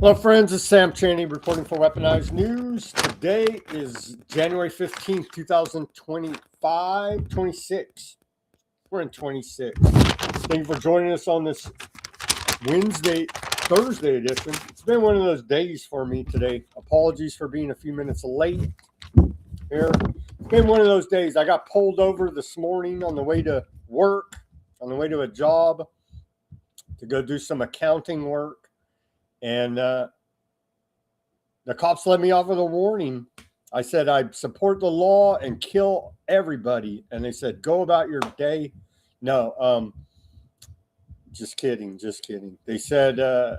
Hello, friends. It's Sam Chaney reporting for Weaponized News. Today is January 15th, 2025, 26. We're in 26. Thank you for joining us on this Thursday edition. It's been one of those days for me today. Apologies for being a few minutes late here. It's been one of those days. I got pulled over this morning on the way to work, on the way to a job to go do some accounting work. And the cops let me off with a warning. I said, I support the law and kill everybody. And they said, go about your day. No, just kidding. They said I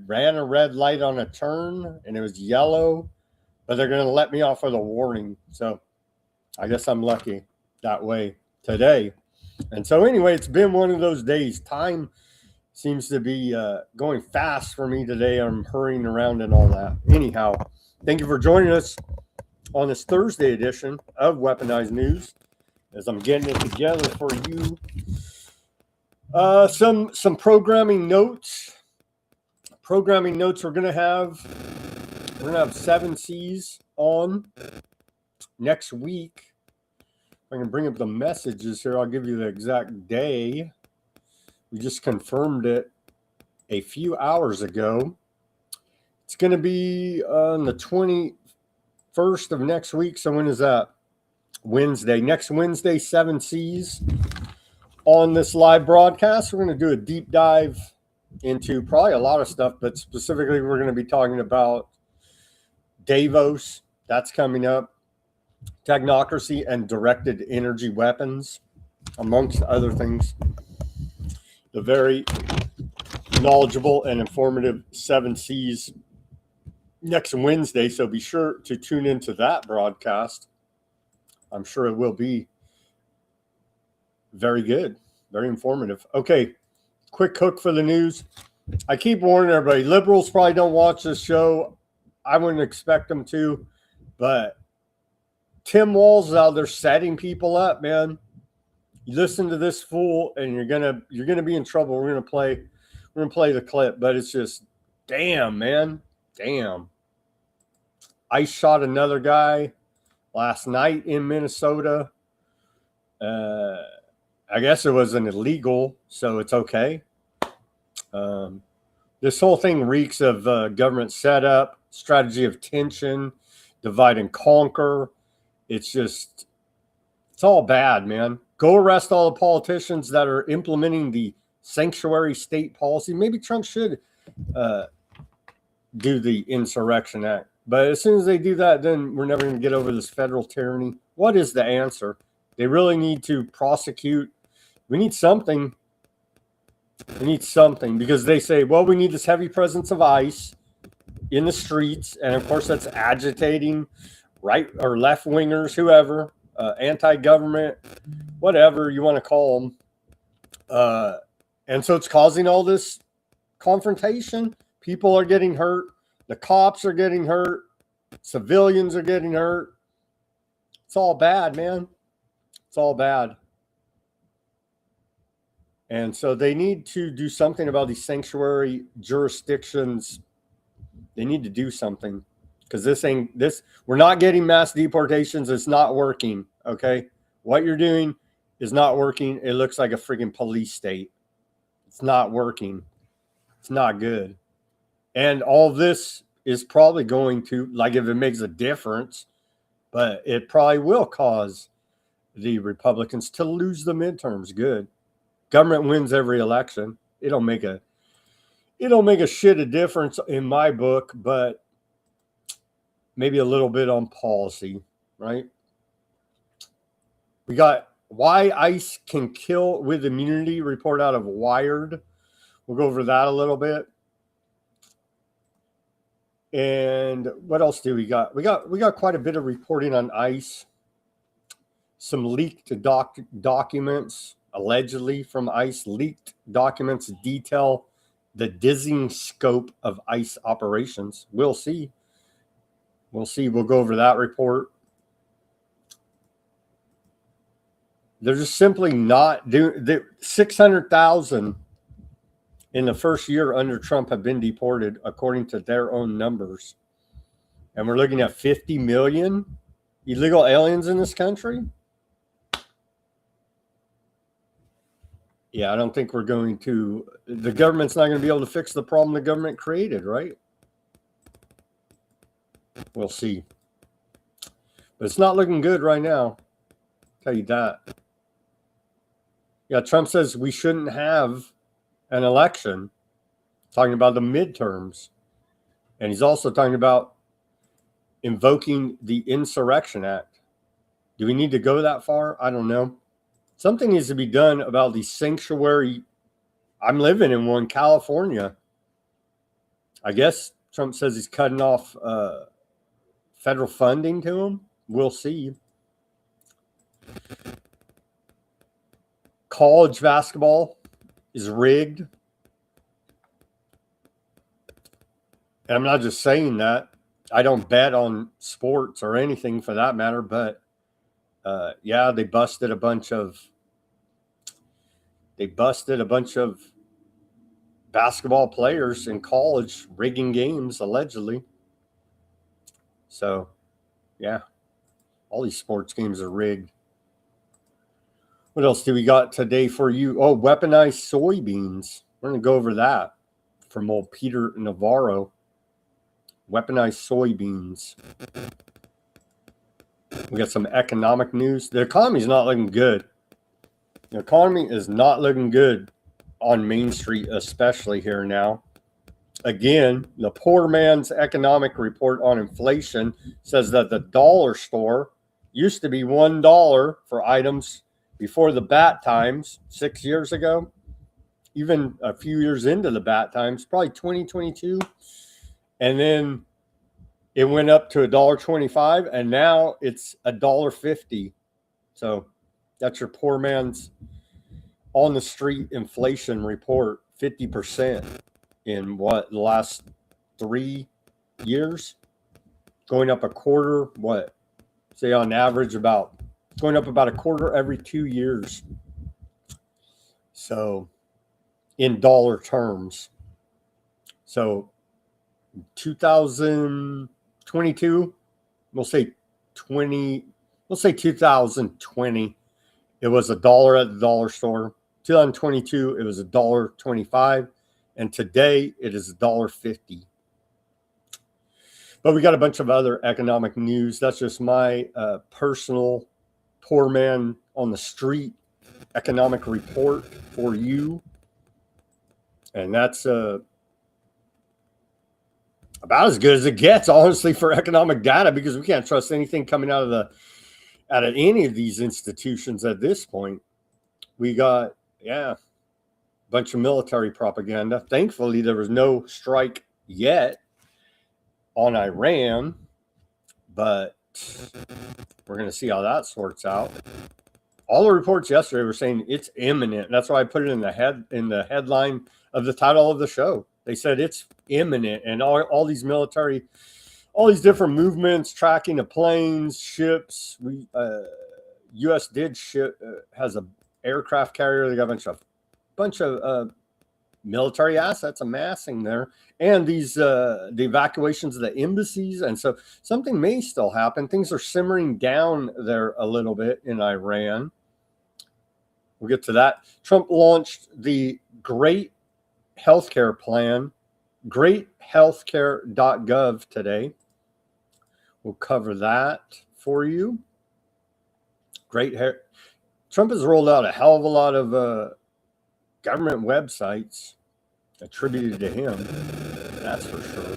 ran a red light on a turn and it was yellow, but they're going to let me off with a warning. So I guess I'm lucky that way today. And so anyway, it's been one of those days. Time seems to be going fast for me today. I'm hurrying around and all that. Anyhow, thank you for joining us on this Thursday edition of Weaponized News as I'm getting it together for you. Some programming notes. We're going to have 7 C's on next week. If I can bring up the messages here, I'll give you the exact day. We just confirmed it a few hours ago. It's going to be on the 21st of next week. So when is that? Wednesday. Next Wednesday, 7 C's on this live broadcast. We're going to do a deep dive into probably a lot of stuff, but specifically we're going to be talking about Davos. That's coming up. Technocracy and directed energy weapons, amongst other things. The very knowledgeable and informative 7 C's next Wednesday. So be sure to tune into that broadcast. I'm sure it will be very good, very informative. Okay, quick hook for the news. I keep warning everybody, liberals probably don't watch this show. I wouldn't expect them to, but Tim Walz out there setting people up, man. You listen to this fool and you're gonna be in trouble. We're gonna play the clip, but it's just damn, man. Damn. I shot another guy last night in Minnesota. I guess it was an illegal, so it's okay. This whole thing reeks of government setup, strategy of tension, divide and conquer. It's all bad, man. Go arrest all the politicians that are implementing the sanctuary state policy. Maybe Trump should do the Insurrection Act. But as soon as they do that, then we're never going to get over this federal tyranny. What is the answer? They really need to prosecute. We need something. Because they say, well, we need this heavy presence of ICE in the streets. And, of course, that's agitating right or left wingers, whoever. Anti-government, whatever you want to call them. And so it's causing all this confrontation. People are getting hurt. The cops are getting hurt. Civilians are getting hurt. It's all bad, man. It's all bad. And so they need to do something about these sanctuary jurisdictions. They need to do something. Because we're not getting mass deportations. It's not working. Okay. What you're doing is not working. It looks like a freaking police state. It's not working. It's not good. And all this is probably going to, like, if it makes a difference, but it probably will cause the Republicans to lose the midterms. Good. Government wins every election. It'll make a shit of difference in my book, but maybe a little bit on policy, right? We got why ICE can kill with immunity report out of Wired. We'll go over that a little bit. And what else do we got? We got quite a bit of reporting on ICE. Some leaked documents, allegedly from ICE. Leaked documents detail the dizzying scope of ICE operations. We'll see. We'll go over that report. They're just simply not doing. 600,000 in the first year under Trump have been deported, according to their own numbers. And we're looking at 50 million illegal aliens in this country. Yeah, I don't think we're going to, the government's not going to be able to fix the problem the government created, right? We'll see. But it's not looking good right now. I'll tell you that. Yeah, Trump says we shouldn't have an election, talking about the midterms. And he's also talking about invoking the Insurrection Act. Do we need to go that far? I don't know. Something needs to be done about the sanctuary. I'm living in one, California. I guess Trump says he's cutting off federal funding to them. We'll see. College basketball is rigged. And I'm not just saying that. I don't bet on sports or anything for that matter, but yeah, they busted a bunch of basketball players in college rigging games, allegedly. So, yeah, all these sports games are rigged. What else do we got today for you? Oh, weaponized soybeans. We're going to go over that from old Peter Navarro. Weaponized soybeans. We got some economic news. The economy's not looking good. The economy is not looking good on Main Street, especially here now. Again, the poor man's economic report on inflation says that the dollar store used to be $1 for items before the bat times 6 years ago, even a few years into the bat times, probably 2022. And then it went up to $1.25, and now it's $1.50. So that's your poor man's on the street inflation report, 50% in what, the last 3 years, going up a quarter, what, say on average about, going up about a quarter every 2 years. So in dollar terms. So 2022, we'll say 2020, it was $1 at the dollar store. 2022, it was $1.25, and today it is $1.50. But we got a bunch of other economic news. That's just my personal poor man on the street economic report for you, and that's about as good as it gets, honestly, for economic data, because we can't trust anything coming out of any of these institutions at this point. We got, a bunch of military propaganda. Thankfully, there was no strike yet on Iran, but we're going to see how that sorts out. All the reports yesterday were saying it's imminent. That's why I put it in the headline of the title of the show. They said it's imminent, and all these military, all these different movements, tracking of planes, ships. U.S. did ship has a aircraft carrier. They got a bunch of military assets amassing there, and these the evacuations of the embassies, and so something may still happen. Things are simmering down there a little bit in Iran. We'll get to that. Trump launched the Great Healthcare Plan, greathealthcare.gov today. We'll cover that for you. Trump has rolled out a hell of a lot of government websites attributed to him. That's for sure.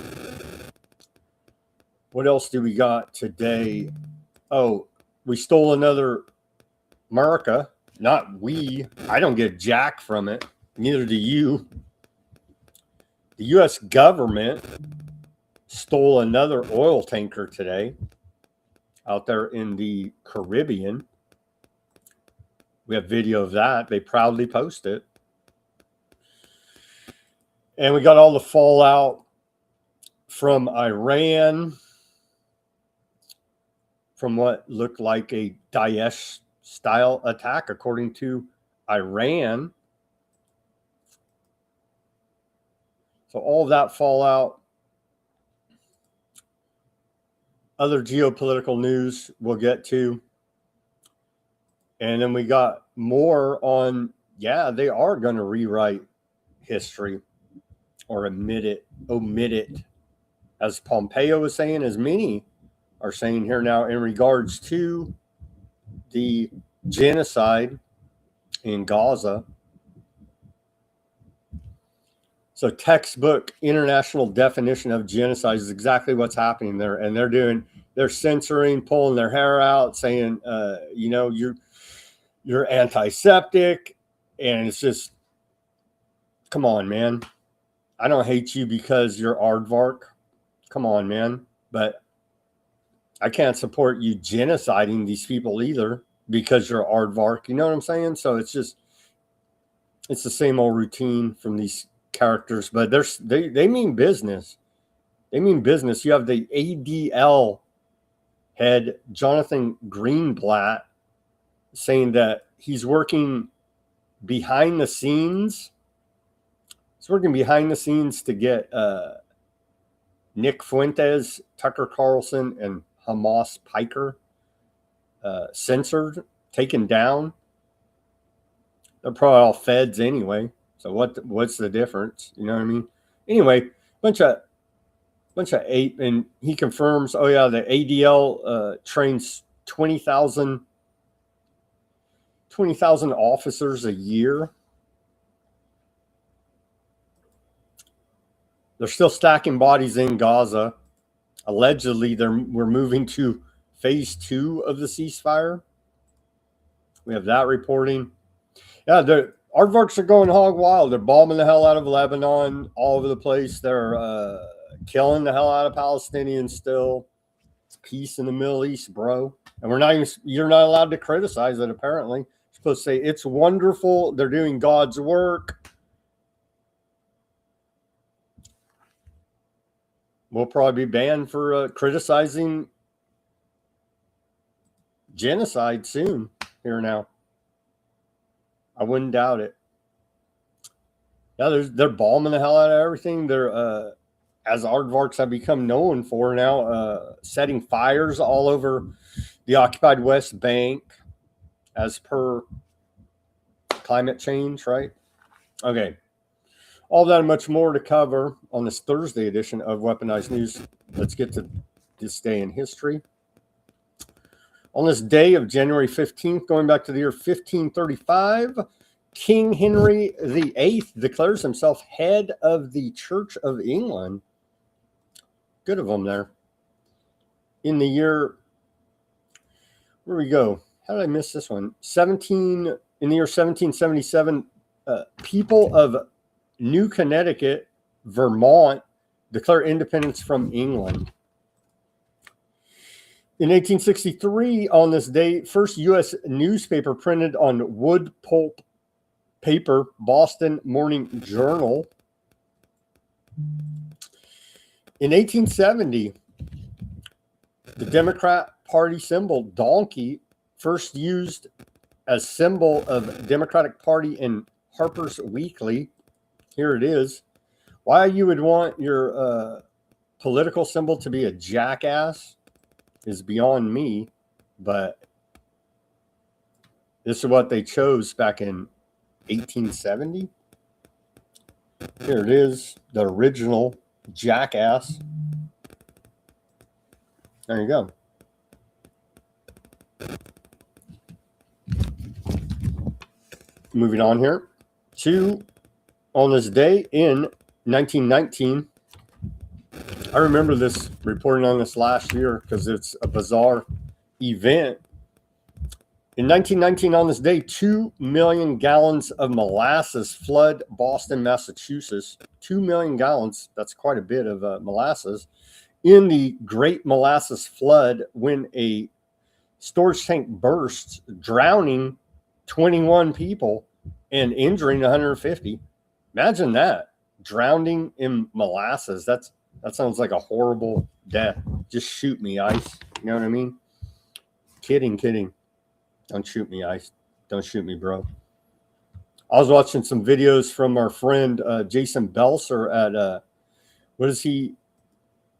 What else do we got today? Oh, we stole another America. Not we. I don't get jack from it. Neither do you. The U.S. government stole another oil tanker today out there in the Caribbean. We have video of that. They proudly post it. And we got all the fallout from Iran, from what looked like a Daesh-style attack, according to Iran. So all of that fallout. Other geopolitical news we'll get to. And then we got more on, yeah, they are going to rewrite history or omit it, as Pompeo was saying, as many are saying here now in regards to the genocide in Gaza. So textbook international definition of genocide is exactly what's happening there. And they're censoring, pulling their hair out, saying, you're antiseptic. And it's just, come on, man. I don't hate you because you're aardvark. Come on, man. But I can't support you genociding these people either because you're aardvark. You know what I'm saying? So it's the same old routine from these characters, but they mean business. They mean business. You have the ADL head, Jonathan Greenblatt, saying that he's working behind the scenes. He's working behind the scenes to get Nick Fuentes, Tucker Carlson, and Hamas Piker censored, taken down. They're probably all feds anyway. So what's the difference? You know what I mean? Anyway, bunch of ape, and he confirms. Oh yeah, the ADL trains 20,000 officers a year. They're still stacking bodies in Gaza. Allegedly, we're moving to phase 2 of the ceasefire. We have that reporting. Yeah, the aardvarks are going hog wild. They're bombing the hell out of Lebanon all over the place. They're killing the hell out of Palestinians still. It's peace in the Middle East, bro. And you're not allowed to criticize it, apparently. You're supposed to say, it's wonderful. They're doing God's work. We'll probably be banned for criticizing genocide soon here now. I wouldn't doubt it. Yeah, they're bombing the hell out of everything. They're, as aardvarks have become known for now, setting fires all over the occupied West Bank as per climate change, right? Okay. All that and much more to cover on this Thursday edition of Weaponized News. Let's get to this day in history. On this day of January 15th, going back to the year 1535, King Henry VIII declares himself head of the Church of England. Good of him there. In the year, where we go? How did I miss this one? In the year 1777, people of New Connecticut, Vermont, declare independence from England. In 1863, on this day, first U.S. newspaper printed on wood pulp paper, Boston Morning Journal. In 1870, the Democrat Party symbol, donkey, first used as symbol of Democratic Party in Harper's Weekly. Here it is. Why you would want your political symbol to be a jackass is beyond me, but this is what they chose back in 1870. Here it is, the original jackass. There you go. Moving on here to on this day in 1919. I remember this, reporting on this last year because it's a bizarre event. In 1919, on this day, 2 million gallons of molasses flood Boston, Massachusetts. 2 million gallons, that's quite a bit of molasses. In the Great Molasses Flood, when a storage tank bursts, drowning 21 people and injuring 150. Imagine that, drowning in molasses. That sounds like a horrible death. Just shoot me, ice. You know what I mean? Kidding. Don't shoot me, ice. Don't shoot me, bro. I was watching some videos from our friend Jason Belser at what is he?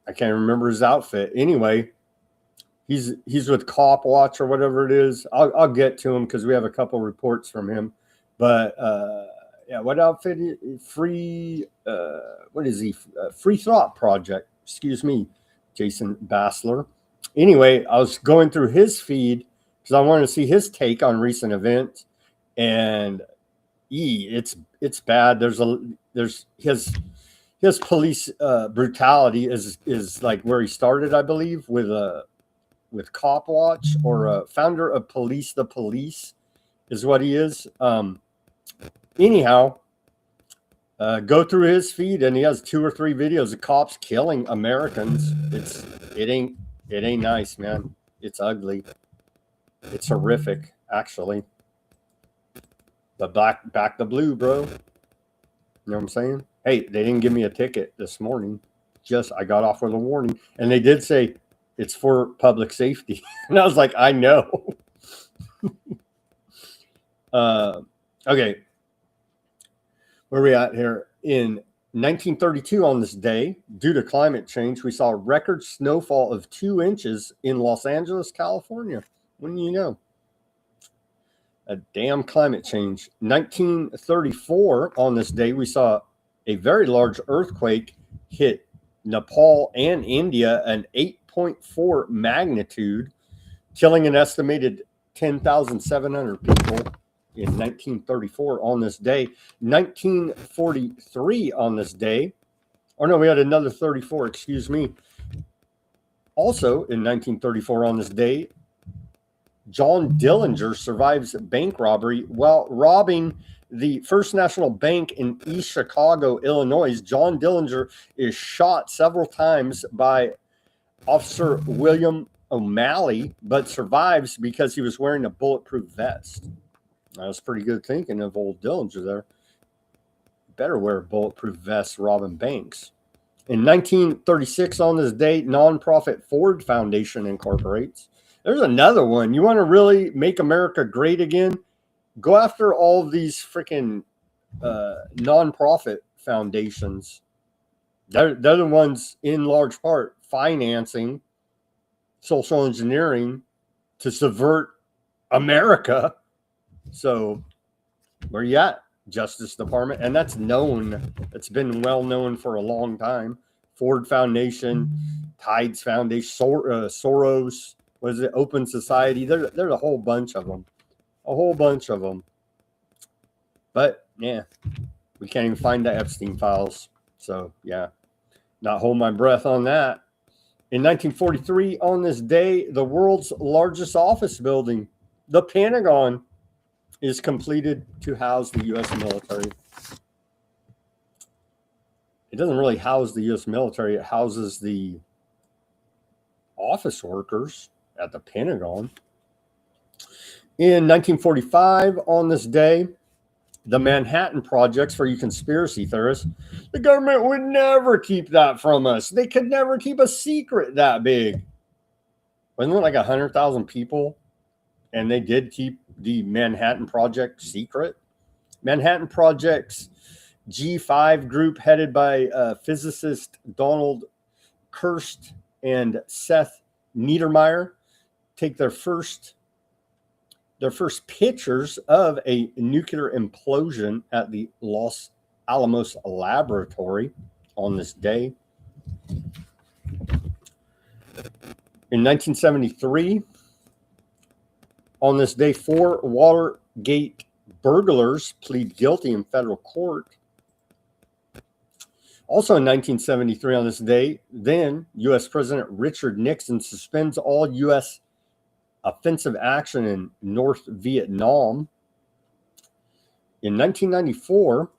I can't remember his outfit. Anyway, he's with Cop Watch or whatever it is. I'll get to him because we have a couple reports from him. But yeah, what outfit? Free. What is he? Free Thought Project. Excuse me, Jason Bassler. Anyway, I was going through his feed because I wanted to see his take on recent events, and it's bad. There's his police brutality is like where he started, I believe, with Cop Watch, or founder of Police the Police is what he is. Anyhow, go through his feed, and he has 2 or 3 videos of cops killing Americans. It ain't nice, man. It's ugly. It's horrific, actually. But back the blue, bro. You know what I'm saying? Hey, they didn't give me a ticket this morning. Just I got off with a warning, and they did say it's for public safety, and I was like, I know. Okay, where are we at here? In 1932, on this day, due to climate change, we saw a record snowfall of 2 inches in Los Angeles, California. Wouldn't you know? A damn climate change. 1934, on this day, we saw a very large earthquake hit Nepal and India, an 8.4 magnitude, killing an estimated 10,700 people in 1934 on this day. 1943 on this day. Oh, no, we had another 34, excuse me. Also in 1934 on this day, John Dillinger survives bank robbery while robbing the First National Bank in East Chicago, Illinois. John Dillinger is shot several times by Officer William O'Malley, but survives because he was wearing a bulletproof vest. That was pretty good thinking of old Dillinger there. Better wear a bulletproof vest robbing banks. In 1936, on this date, nonprofit Ford Foundation incorporates. There's another one. You want to really make America great again? Go after all of these freaking nonprofit foundations. They're the ones, in large part, financing social engineering to subvert America. So where you at, Justice Department? And that's known. It's been well known for a long time. Ford Foundation, Tides Foundation, Soros. What is it? Open Society. There's a whole bunch of them. A whole bunch of them. But, yeah, we can't even find the Epstein files. So, yeah, not hold my breath on that. In 1943, on this day, the world's largest office building, the Pentagon, is completed to house the U.S. military. It doesn't really house the U.S. military. It houses the office workers at the Pentagon. In 1945, on this day, the Manhattan Projects, for you conspiracy theorists, the government would never keep that from us. They could never keep a secret that big. Wasn't it like 100,000 people? And they did keep the Manhattan Project secret. Manhattan Project's G5 group, headed by physicist Donald Kirst and Seth Niedermeyer, take their first pictures of a nuclear implosion at the Los Alamos laboratory on this day. In 1973, on this day, 4 Watergate burglars plead guilty in federal court. Also in 1973, on this day, then U.S. President Richard Nixon suspends all U.S. offensive action in North Vietnam. In 1994,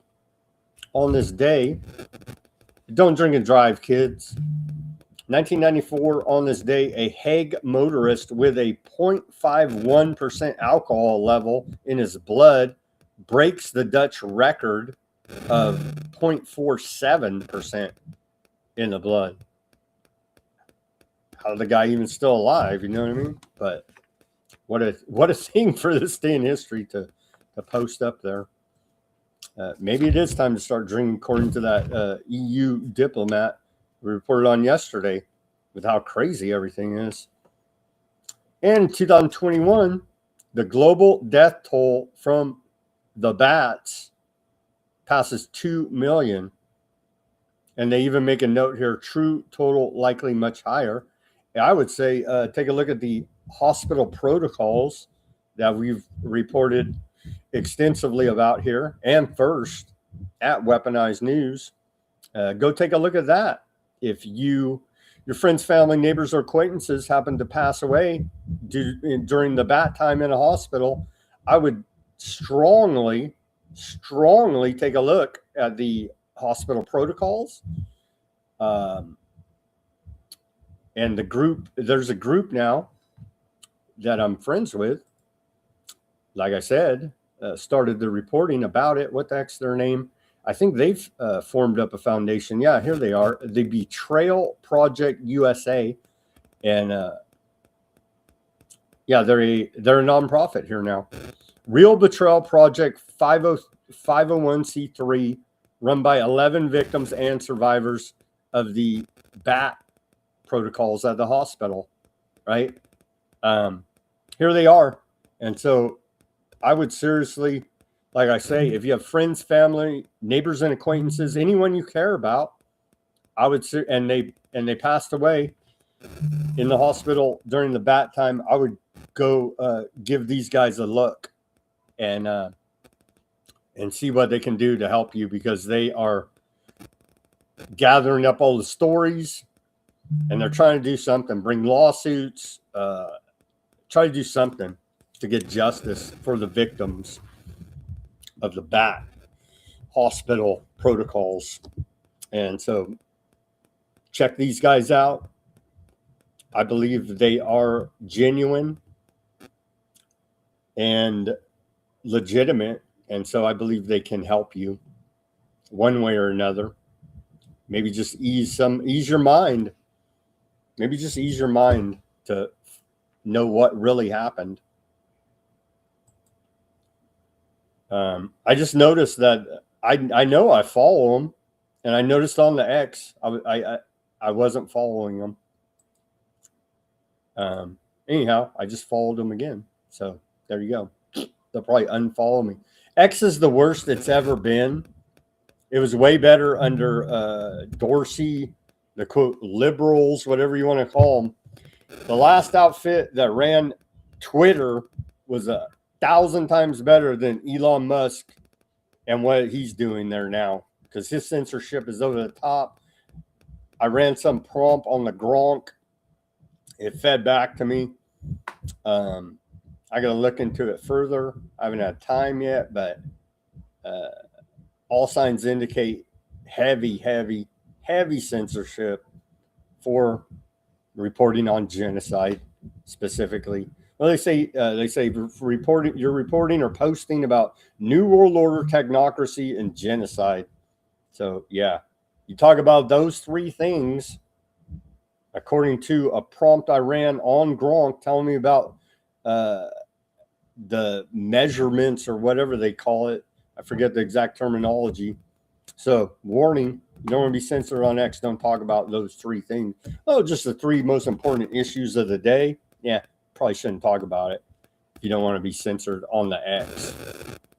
on this day, don't drink and drive, kids. 1994, on this day, a Hague motorist with a 0.51% alcohol level in his blood breaks the Dutch record of 0.47% in the blood. How the guy even still alive? You know what I mean? But what a thing for this day in history to post up there. Maybe it is time to start drinking, according to that EU diplomat. we reported on yesterday with how crazy everything is. And in 2021, the global death toll from the bats passes 2 million. And they even make a note here, true total likely much higher. I would say take a look at the hospital protocols that we've reported extensively about here and first at Weaponized News. Go take a look at that. If your friends, family, neighbors, or acquaintances happen to pass away during the bat time in a hospital, I would strongly take a look at the hospital protocols. And the group, there's a group now that I'm friends with. Like I said, started the reporting about it. What the heck's their name? I think they've formed up a foundation. Yeah, here they are. The Betrayal Project USA. And yeah, they're a nonprofit here now. Real Betrayal Project 501c3, run by 11 victims and survivors of the bat protocols at the hospital, right? Here they are. And so I would seriously, like I say, if you have friends, family, neighbors, and acquaintances, anyone you care about, I would say, and they passed away in the hospital during the bat time, I would go give these guys a look and see what they can do to help you, because they are gathering up all the stories and they're trying to do something, bring lawsuits, try to do something to get justice for the victims of the bat hospital protocols. And so check these guys out. I believe they are genuine and legitimate. And so I believe they can help you one way or another. Maybe just ease your mind. Maybe just ease your mind to know what really happened. I just noticed that I know I follow them, and I noticed on the X I wasn't following them. Anyhow, I just followed them again. So there you go. They'll probably unfollow me. X is the worst it's ever been. It was way better under Dorsey, the quote liberals, whatever you want to call them. The last outfit that ran Twitter was 1,000 times better than Elon Musk and what he's doing there now, because his censorship is over the top. I ran some prompt on the Gronk. It fed back to me. I got to look into it further. I haven't had time yet, but all signs indicate heavy censorship for reporting on genocide specifically. Well, they say you're reporting or posting about New World Order, technocracy, and genocide. So yeah, you talk about those three things, according to a prompt I ran on Gronk telling me about the measurements or whatever they call it. I forget the exact terminology. So warning, you don't want to be censored on X. Don't talk about those three things. Oh, just the three most important issues of the day. Yeah, probably shouldn't talk about it if you don't want to be censored on the X.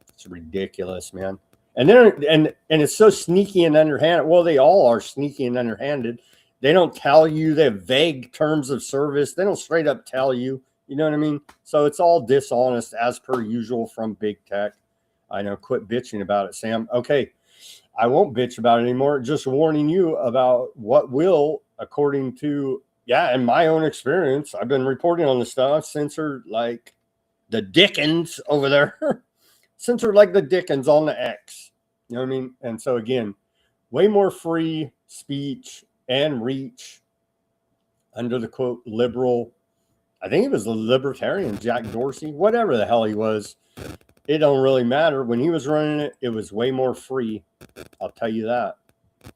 It's ridiculous, man. And then and it's so sneaky and underhanded. Well, they all are sneaky and underhanded. They don't tell you. They have vague terms of service. They don't straight up tell you. You know what I mean? So it's all dishonest as per usual from big tech. I know. Quit bitching about it, Sam. Okay. I won't bitch about it anymore. Just warning you about what will, according to, in my own experience, I've been reporting on the stuff, censored like the Dickens over there. Censored like the Dickens on the X. You know what I mean? And so again, way more free speech and reach under the quote liberal. I think it was the libertarian Jack Dorsey, whatever the hell he was. It don't really matter. When he was running it, it was way more free. I'll tell you that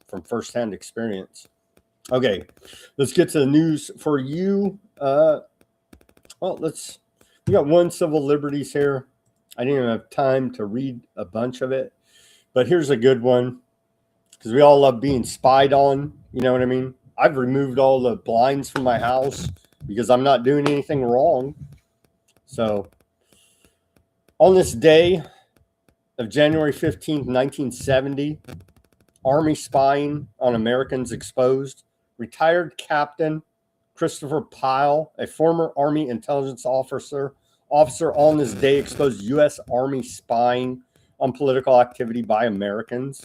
from firsthand experience. Okay, let's get to the news for you. We got one civil liberties here. I didn't even have time to read a bunch of it, but here's a good one, because we all love being spied on. You know what I mean? I've removed all the blinds from my house because I'm not doing anything wrong. So on this day of January 15th, 1970, Army spying on Americans exposed. Retired Captain Christopher Pyle, a former Army intelligence officer on this day exposed U.S. Army spying on political activity by Americans.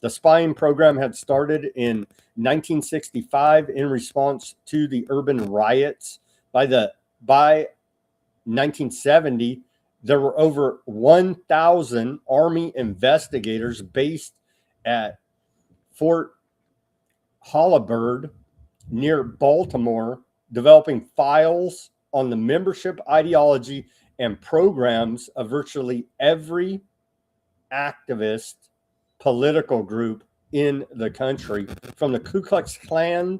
The spying program had started in 1965 in response to the urban riots. By 1970, there were over 1,000 Army investigators based at Fort Holabird near Baltimore, developing files on the membership, ideology, and programs of virtually every activist political group in the country, from the Ku Klux Klan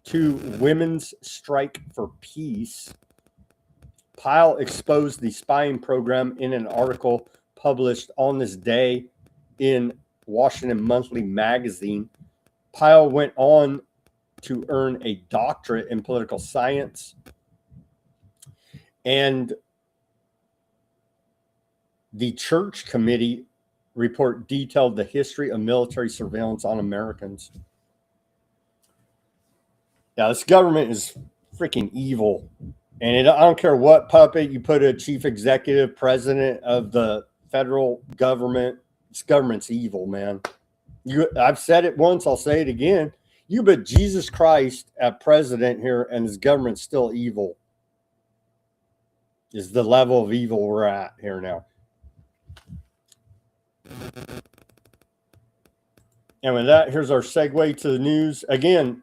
to Women's Strike for Peace. Pyle exposed the spying program in an article published on this day in Washington Monthly magazine. Pyle went on to earn a doctorate in political science, and the Church Committee report detailed the history of military surveillance on Americans. Yeah, this government is freaking evil. And I don't care what puppet you put a chief executive, president of the federal government. This government's evil, man. I've said it once, I'll say it again. You put Jesus Christ at president here, and this government's still evil. Is the level of evil we're at here now. And with that, here's our segue to the news. Again,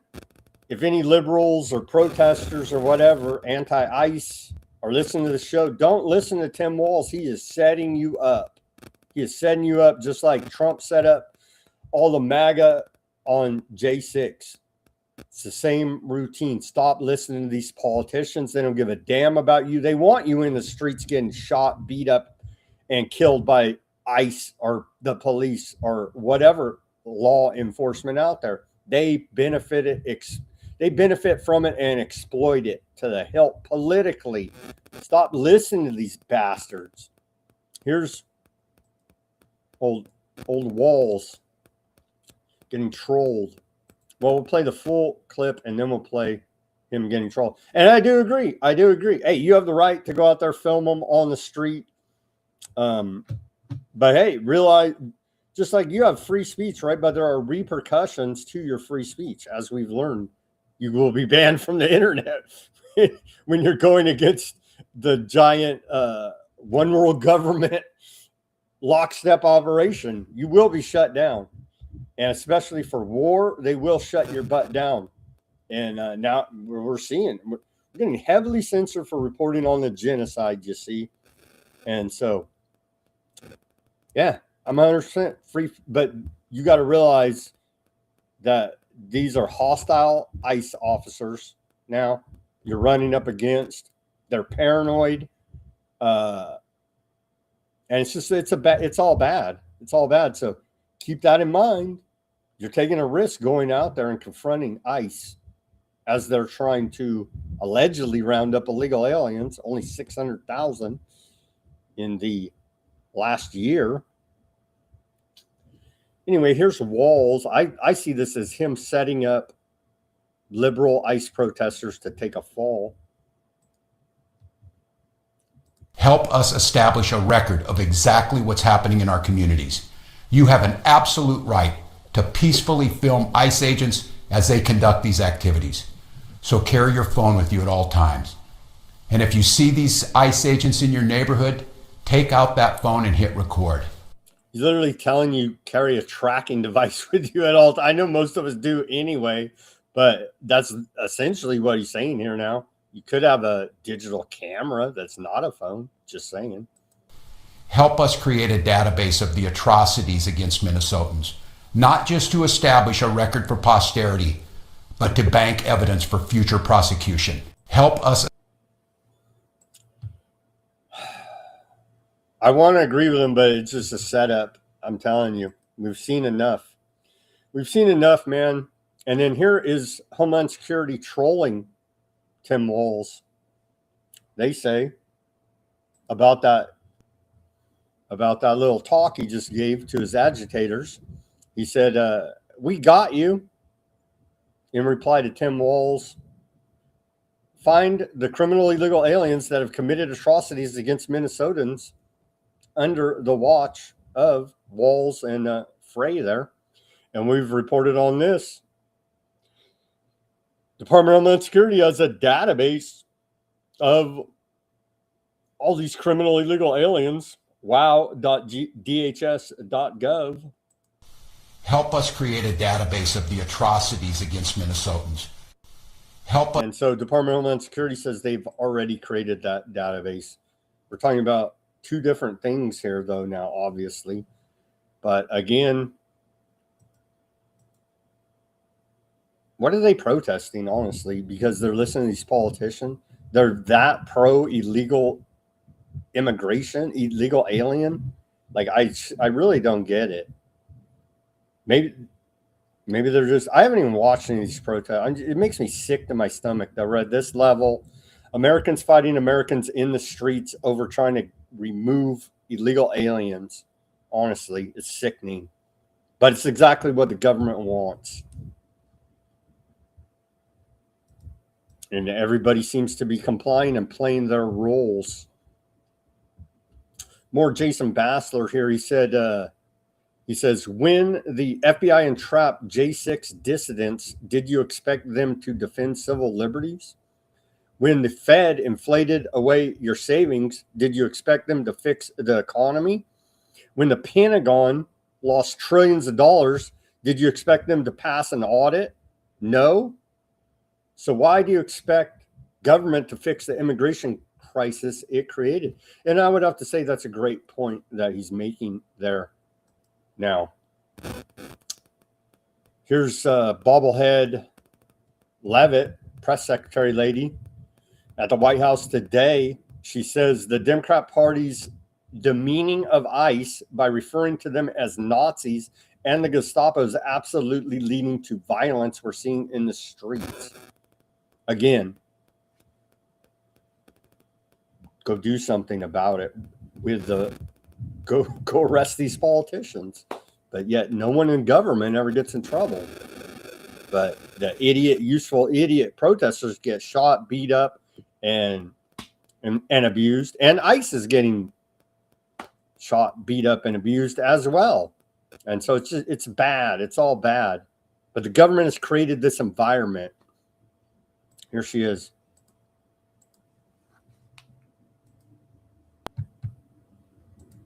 if any liberals or protesters or whatever, anti-ICE, are listening to the show, don't listen to Tim Walz. He is setting you up. He is setting you up just like Trump set up all the MAGA on J6. It's the same routine. Stop listening to these politicians. They don't give a damn about you. They want you in the streets getting shot, beat up, and killed by ICE or the police or whatever law enforcement out there. They benefit from it and exploit it to the hilt politically. Stop listening to these bastards. Here's old Walz getting trolled. Well, we'll play the full clip and then we'll play him getting trolled. And I do agree. Hey, you have the right to go out there, film them on the street. But hey, realize, just like you have free speech, right? But there are repercussions to your free speech. As we've learned, you will be banned from the internet when you're going against the giant one world government lockstep operation. You will be shut down. And especially for war, they will shut your butt down. And now we're getting heavily censored for reporting on the genocide, you see. And so, yeah, I'm 100% free. But you got to realize that these are hostile ICE officers now you're running up against. They're paranoid. And it's all bad. It's all bad. So keep that in mind. You're taking a risk going out there and confronting ICE as they're trying to allegedly round up illegal aliens, only 600,000 in the last year. Anyway, here's Walz. I see this as him setting up liberal ICE protesters to take a fall. Help us establish a record of exactly what's happening in our communities. You have an absolute right to peacefully film ICE agents as they conduct these activities. So carry your phone with you at all times. And if you see these ICE agents in your neighborhood, take out that phone and hit record. He's literally telling you carry a tracking device with you at all times. I know most of us do anyway, but that's essentially what he's saying here now. You could have a digital camera that's not a phone, just saying. Help us create a database of the atrocities against Minnesotans, not just to establish a record for posterity, but to bank evidence for future prosecution. Help us. I want to agree with him, but it's just a setup. I'm telling you, we've seen enough. We've seen enough, man. And then here is Homeland Security trolling Tim Walz. They say about that little talk he just gave to his agitators. He said, "We got you." In reply to Tim Walz, find the criminal illegal aliens that have committed atrocities against Minnesotans under the watch of Walz and Frey there. And we've reported on this. Department of Homeland Security has a database of all these criminal illegal aliens. wow.dhs.gov. Help us create a database of the atrocities against Minnesotans. Help us. And so Department of Homeland Security says they've already created that database. We're talking about two different things here, though, now, obviously. But again, what are they protesting, honestly? Because they're listening to these politicians. They're that pro-illegal immigration, illegal alien. Like, I really don't get it. Maybe they're just, I haven't even watched any of these protests. It makes me sick to my stomach that we're at this level. Americans fighting Americans in the streets over trying to remove illegal aliens. Honestly, it's sickening. But it's exactly what the government wants. And everybody seems to be complying and playing their roles. More Jason Bassler here. He says, when the FBI entrapped J6 dissidents, did you expect them to defend civil liberties? When the Fed inflated away your savings, did you expect them to fix the economy? When the Pentagon lost trillions of dollars, did you expect them to pass an audit? No. So why do you expect government to fix the immigration crisis it created? And I would have to say that's a great point that he's making there. Now, here's bobblehead Leavitt, press secretary lady, at the White House today. She says the Democrat Party's demeaning of ICE by referring to them as Nazis and the Gestapo is absolutely leading to violence we're seeing in the streets. Again, go do something about it with the go arrest these politicians. But yet no one in government ever gets in trouble. But the useful idiot protesters get shot, beat up, and abused. And ICE is getting shot, beat up, and abused as well. And so it's bad. It's all bad. But the government has created this environment. Here she is.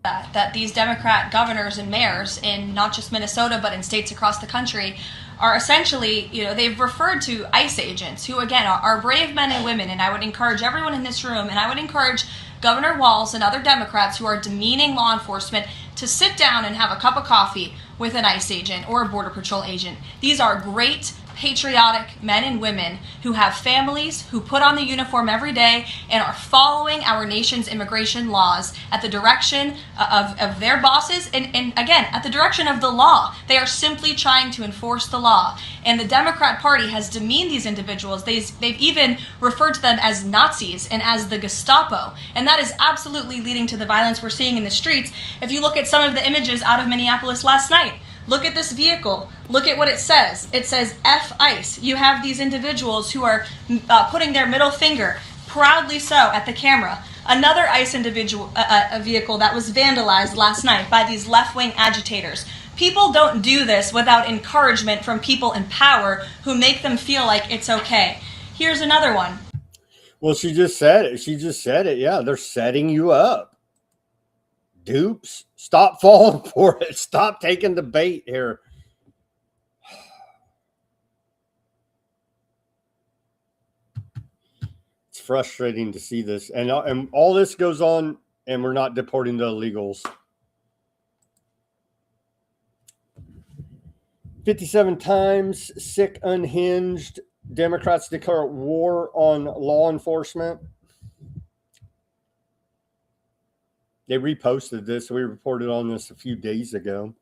That these Democrat governors and mayors in not just Minnesota but in states across the country are essentially, they've referred to ICE agents who, again, are brave men and women. And I would encourage everyone in this room, and I would encourage Governor Walz and other Democrats who are demeaning law enforcement to sit down and have a cup of coffee with an ICE agent or a Border Patrol agent. These are great, patriotic men and women who have families, who put on the uniform every day and are following our nation's immigration laws at the direction of their bosses and again, at the direction of the law. They are simply trying to enforce the law. And the Democrat Party has demeaned these individuals. They've even referred to them as Nazis and as the Gestapo. And that is absolutely leading to the violence we're seeing in the streets. If you look at some of the images out of Minneapolis last night, look at this vehicle. Look at what it says. It says F ICE. You have these individuals who are putting their middle finger, proudly so, at the camera. Another ICE individual, a vehicle that was vandalized last night by these left-wing agitators. People don't do this without encouragement from people in power who make them feel like it's okay. Here's another one. Well, she just said it. Yeah, they're setting you up. Dupes, stop falling for it. Stop taking the bait here. It's frustrating to see this. And all this goes on, and we're not deporting the illegals. 57 times, sick, unhinged. Democrats declare war on law enforcement. They reposted this. We reported on this a few days ago.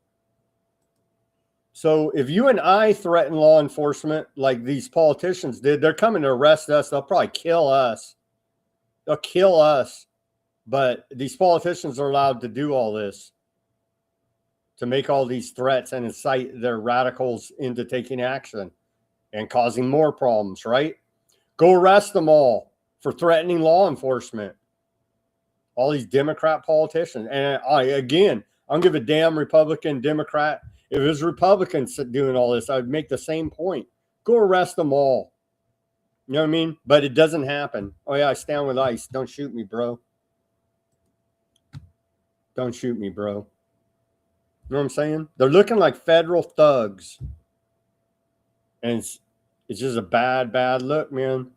So if you and I threaten law enforcement like these politicians did, they're coming to arrest us. They'll probably kill us. They'll kill us. But these politicians are allowed to do all this, to make all these threats and incite their radicals into taking action and causing more problems, right? Go arrest them all for threatening law enforcement. All these Democrat politicians. And I don't give a damn Republican, Democrat. If it was Republicans doing all this, I'd make the same point. Go arrest them all. You know what I mean? But it doesn't happen. Oh, yeah, I stand with ICE. Don't shoot me, bro. Don't shoot me, bro. You know what I'm saying? They're looking like federal thugs. And it's just a bad, bad look, man.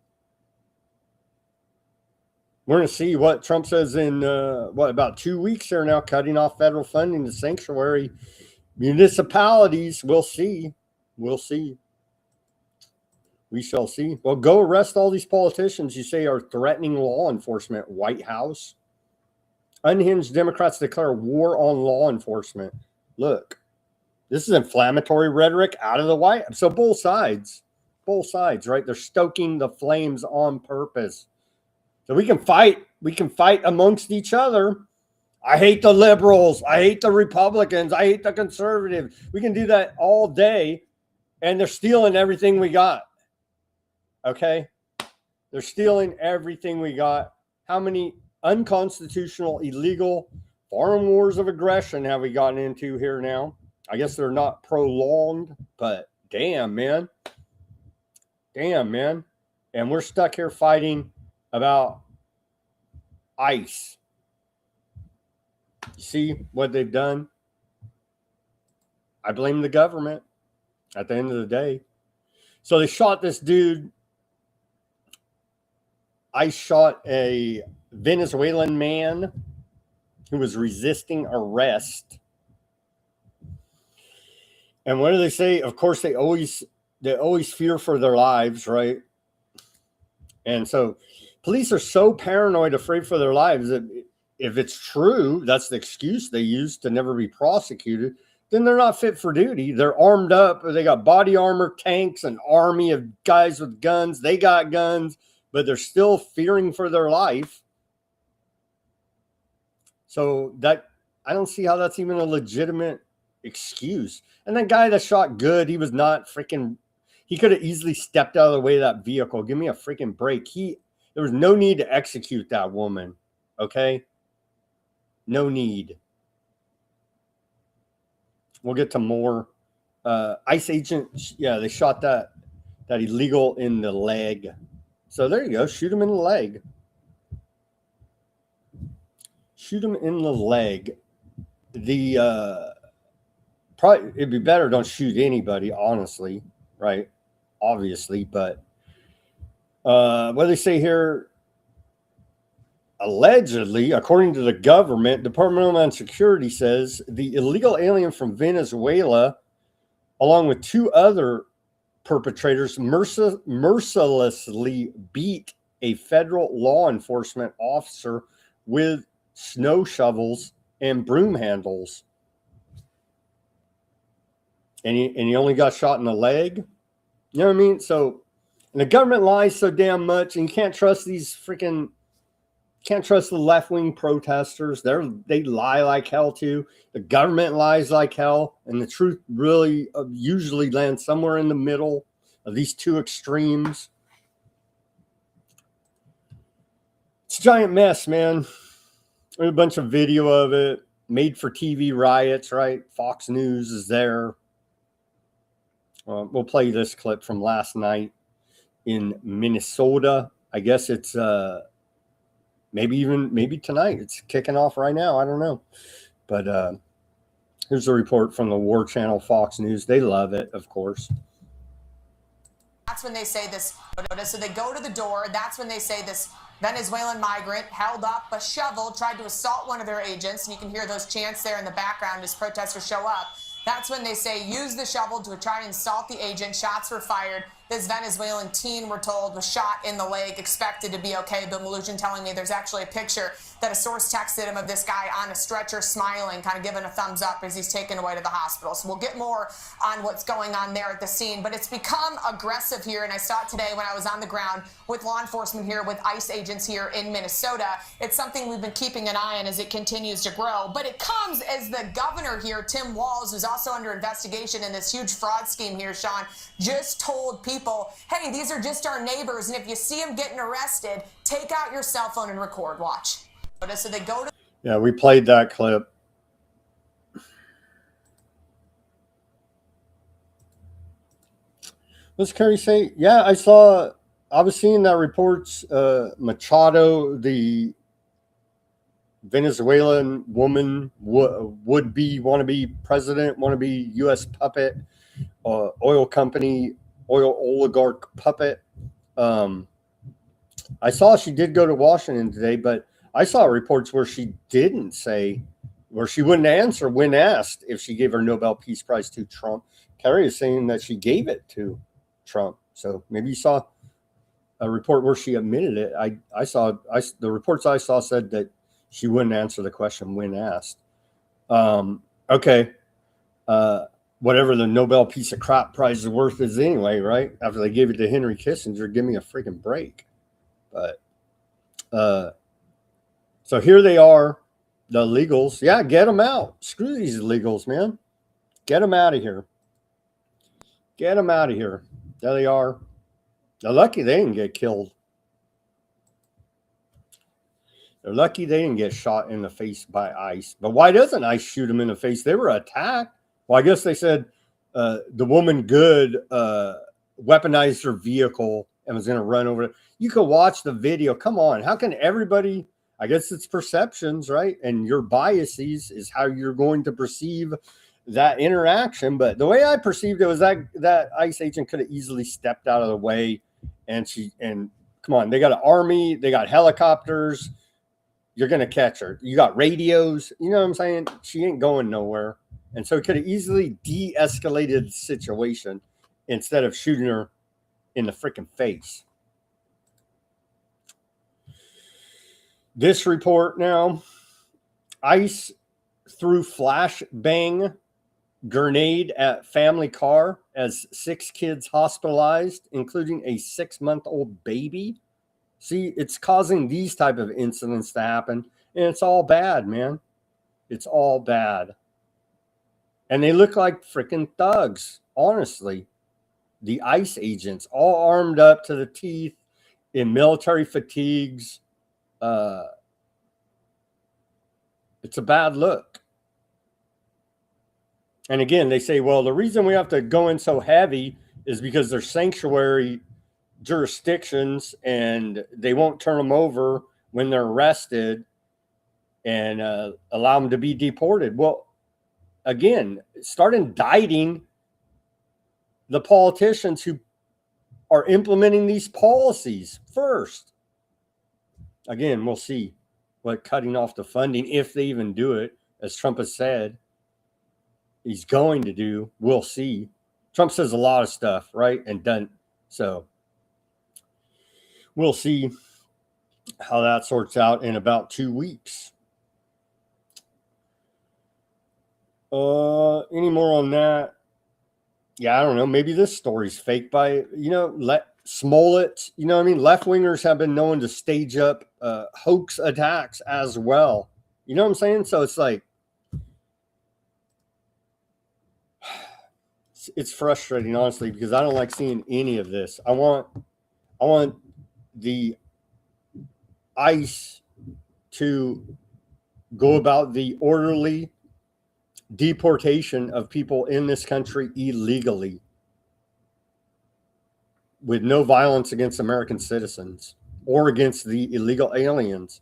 We're going to see what Trump says in, about 2 weeks here now, cutting off federal funding to sanctuary municipalities. We'll see. We'll see. We shall see. Well, go arrest all these politicians you say are threatening law enforcement. White House. Unhinged Democrats declare war on law enforcement. Look, this is inflammatory rhetoric out of the White House. So both sides, right? They're stoking the flames on purpose. So we can fight amongst each other. I hate the liberals. I hate the Republicans. I hate the conservatives. We can do that all day, and they're stealing everything we got. Okay? They're stealing everything we got. How many unconstitutional, illegal foreign wars of aggression have we gotten into here now? I guess they're not prolonged, but damn, man. Damn, man. And we're stuck here fighting about ICE. You see what they've done? I blame the government at the end of the day. So they shot this dude. ICE shot a Venezuelan man who was resisting arrest. And what do they say? Of course, they always fear for their lives, right? And so police are so paranoid, afraid for their lives that if it's true, that's the excuse they use to never be prosecuted, then they're not fit for duty. They're armed up. They got body armor, tanks, an army of guys with guns. They got guns, but they're still fearing for their life. So that, I don't see how that's even a legitimate excuse. And that guy that shot Good, he was not freaking, he could have easily stepped out of the way of that vehicle. Give me a freaking break. There was no need to execute that woman. Okay? No need. We'll get to more. ICE agent, yeah, they shot that illegal in the leg. So there you go. Shoot him in the leg. Shoot him in the leg. Probably it'd be better don't shoot anybody, honestly, right? Obviously, but what do they say here? Allegedly, according to the government, Department of Homeland Security says the illegal alien from Venezuela, along with two other perpetrators, mercilessly beat a federal law enforcement officer with snow shovels and broom handles. And he only got shot in the leg. You know what I mean? So, and the government lies so damn much, and you can't trust these freaking. Can't trust the left-wing protesters. They lie like hell too. The government lies like hell, and the truth really usually lands somewhere in the middle of these two extremes. It's a giant mess, man. There's a bunch of video of it. Made for TV riots, right? Fox News is there. We'll play this clip from last night in Minnesota. I guess it's maybe tonight. It's kicking off right now. I don't know. But here's a report from the War Channel, Fox News. They love it, of course. That's when they say this. So they go to the door. That's when they say this Venezuelan migrant held up a shovel, tried to assault one of their agents. And you can hear those chants there in the background as protesters show up. That's when they say use the shovel to try and assault the agent. Shots were fired. This Venezuelan teen, we're told, was shot in the leg, expected to be okay. But Malusian telling me there's actually a picture that a source texted him of this guy on a stretcher smiling, kind of giving a thumbs up as he's taken away to the hospital. So we'll get more on what's going on there at the scene. But it's become aggressive here, and I saw it today when I was on the ground with law enforcement here, with ICE agents here in Minnesota. It's something we've been keeping an eye on as it continues to grow. But it comes as the governor here, Tim Walz, who's also under investigation in this huge fraud scheme here, Sean, just told people, hey, these are just our neighbors, and if you see them getting arrested, take out your cell phone and record. Watch. So they go to... Yeah, we played that clip. What's Kerry say? Yeah, I was seeing that reports, Machado, the Venezuelan woman, want to be president, want to be U.S. puppet, oil company, oil oligarch puppet. I saw she did go to Washington today, but I saw reports where she didn't say, where she wouldn't answer when asked if she gave her Nobel Peace Prize to Trump. Kerry is saying that she gave it to Trump. So maybe you saw a report where she admitted it. The reports I saw said that she wouldn't answer the question when asked. Okay. Whatever the Nobel Peace of Crap Prize is worth is anyway, right? After they gave it to Henry Kissinger, give me a freaking break. But so here they are, the illegals. Yeah, get them out. Screw these illegals, man. Get them out of here. Get them out of here. There they are. They're lucky they didn't get killed. They're lucky they didn't get shot in the face by ICE. But why doesn't ICE shoot them in the face? They were attacked. Well, I guess they said the woman weaponized her vehicle and was going to run over it. You can watch the video. Come on. How can everybody, I guess it's perceptions, right? And your biases is how you're going to perceive that interaction. But the way I perceived it was that ICE agent could have easily stepped out of the way. And come on, they got an army, they got helicopters. You're going to catch her. You got radios. You know what I'm saying? She ain't going nowhere. And so it could have easily de-escalated the situation instead of shooting her in the freaking face. This report now, ICE threw flashbang grenade at family car as 6 kids hospitalized, including a 6-month-old baby. See, it's causing these type of incidents to happen, and it's all bad, man. It's all bad. And they look like freaking thugs, honestly. The ICE agents, all armed up to the teeth in military fatigues. It's a bad look. And again, they say, well, the reason we have to go in so heavy is because they're sanctuary jurisdictions and they won't turn them over when they're arrested and allow them to be deported. Well, again, start indicting the politicians who are implementing these policies first. Again, we'll see what cutting off the funding, if they even do it, as Trump has said he's going to do. We'll see. Trump says a lot of stuff, right? And doesn't. So we'll see how that sorts out in about 2 weeks. Any more on that? Yeah, I don't know. Maybe this story's fake by, Smollett. You know what I mean? Left-wingers have been known to stage up hoax attacks as well. You know what I'm saying? So it's like, it's frustrating, honestly, because I don't like seeing any of this. I want the ICE to go about the orderly deportation of people in this country illegally with no violence against American citizens or against the illegal aliens.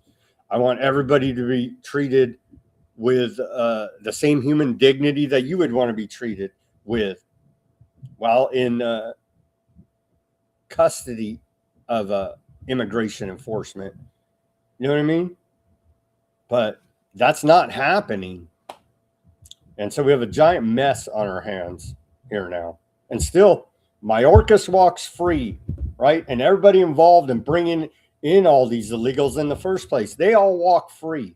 I want everybody to be treated with the same human dignity that you would want to be treated with while in custody of immigration enforcement. You know what I mean? But that's not happening. And so we have a giant mess on our hands here now. And still, Mayorkas walks free, right? And everybody involved in bringing in all these illegals in the first place, they all walk free.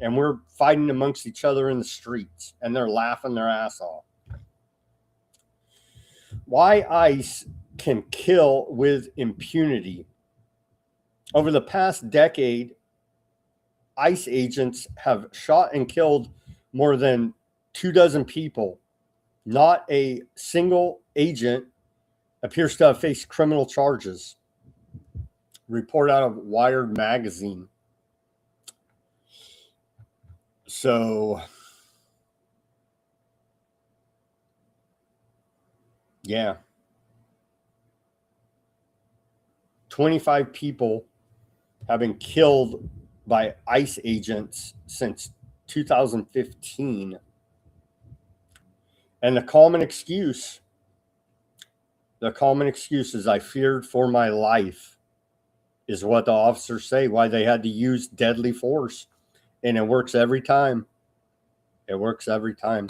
And we're fighting amongst each other in the streets, and they're laughing their ass off. Why ICE can kill with impunity. Over the past decade, ICE agents have shot and killed more than 24 people. Not a single agent appears to have faced criminal charges. Report out of Wired magazine. So, yeah. 25 people have been killed by ICE agents since 2015. And the common excuse is I feared for my life, is what the officers say, why they had to use deadly force. And it works every time. It works every time.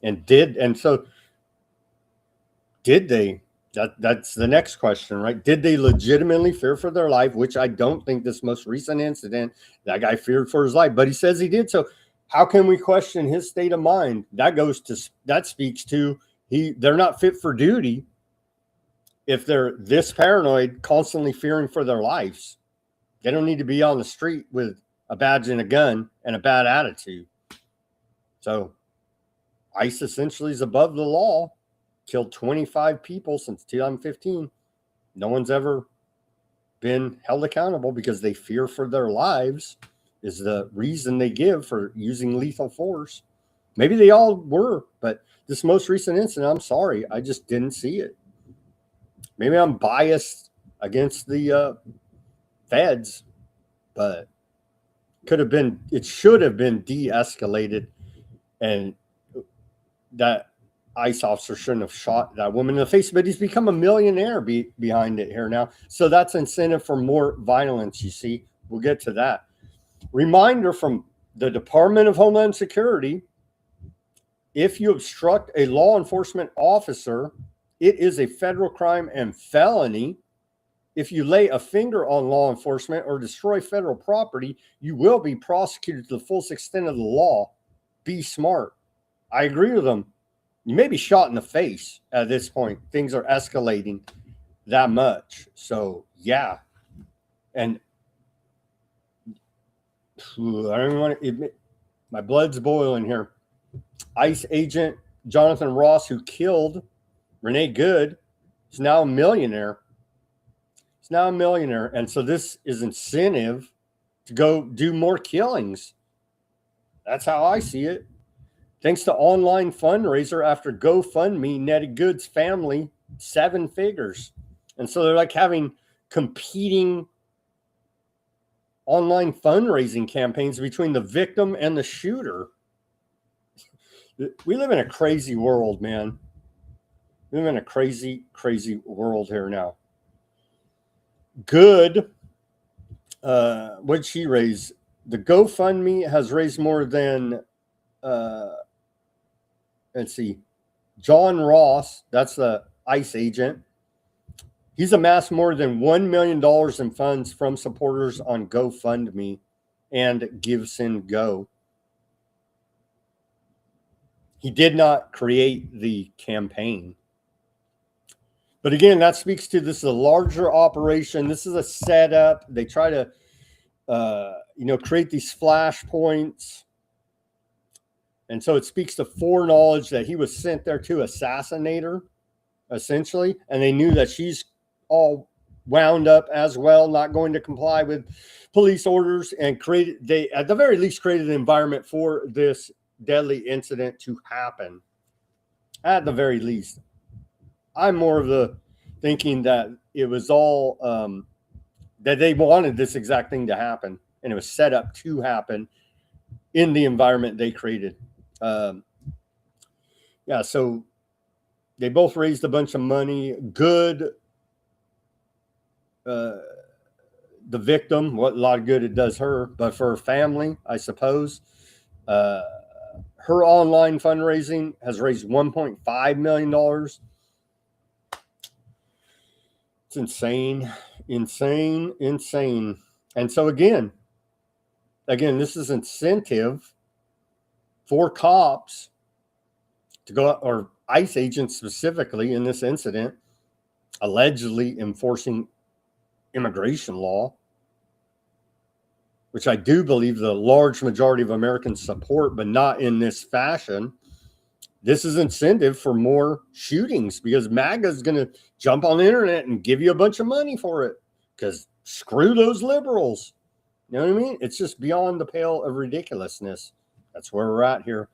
So did they? That's the next question, right? Did they legitimately fear for their life? Which I don't think this most recent incident, that guy feared for his life, but he says he did. So how can we question his state of mind? That speaks to they're not fit for duty if they're this paranoid, constantly fearing for their lives. They don't need to be on the street with a badge and a gun and a bad attitude. So ICE essentially is above the law. Killed 25 people since 2015. No one's ever been held accountable because they fear for their lives, is the reason they give for using lethal force. Maybe they all were, but this most recent incident, I'm sorry, I just didn't see it. Maybe I'm biased against the feds, but it should have been de-escalated, and that ICE officer shouldn't have shot that woman in the face, but he's become a millionaire behind it here now. So that's incentive for more violence, you see. We'll get to that. Reminder from the Department of Homeland Security, if you obstruct a law enforcement officer, it is a federal crime and felony. If you lay a finger on law enforcement or destroy federal property, you will be prosecuted to the full extent of the law. Be smart. I agree with them. You may be shot in the face at this point. Things are escalating that much. So, yeah. And I don't even want to admit, my blood's boiling here. ICE agent Jonathan Ross, who killed Renee Good, is now a millionaire. He's now a millionaire. And so this is incentive to go do more killings. That's how I see it. Thanks to online fundraiser after GoFundMe netted Good's family 7 figures. And so they're like having competing online fundraising campaigns between the victim and the shooter. We live in a crazy world, man. We live in a crazy, crazy world here now. Good. What did she raise? The GoFundMe has raised more than... let's see, John Ross, that's the ICE agent. He's amassed more than $1 million in funds from supporters on GoFundMe and GiveSendGo. He did not create the campaign. But again, that speaks to this is a larger operation. This is a setup. They try to, create these flashpoints. And so it speaks to foreknowledge that he was sent there to assassinate her, essentially. And they knew that she's all wound up as well, not going to comply with police orders, and they at the very least created an environment for this deadly incident to happen. At the very least. I'm more of the thinking that it was all that they wanted this exact thing to happen, and it was set up to happen in the environment they created. So they both raised a bunch of money. Good, the victim, what a lot of good it does her, but for her family, I suppose, her online fundraising has raised $1.5 million. It's insane, insane, insane. And so again, this is incentive for cops to go out, or ICE agents specifically in this incident, allegedly enforcing immigration law, which I do believe the large majority of Americans support, but not in this fashion. This is incentive for more shootings because MAGA is going to jump on the internet and give you a bunch of money for it because screw those liberals. You know what I mean? It's just beyond the pale of ridiculousness. That's where we're at here.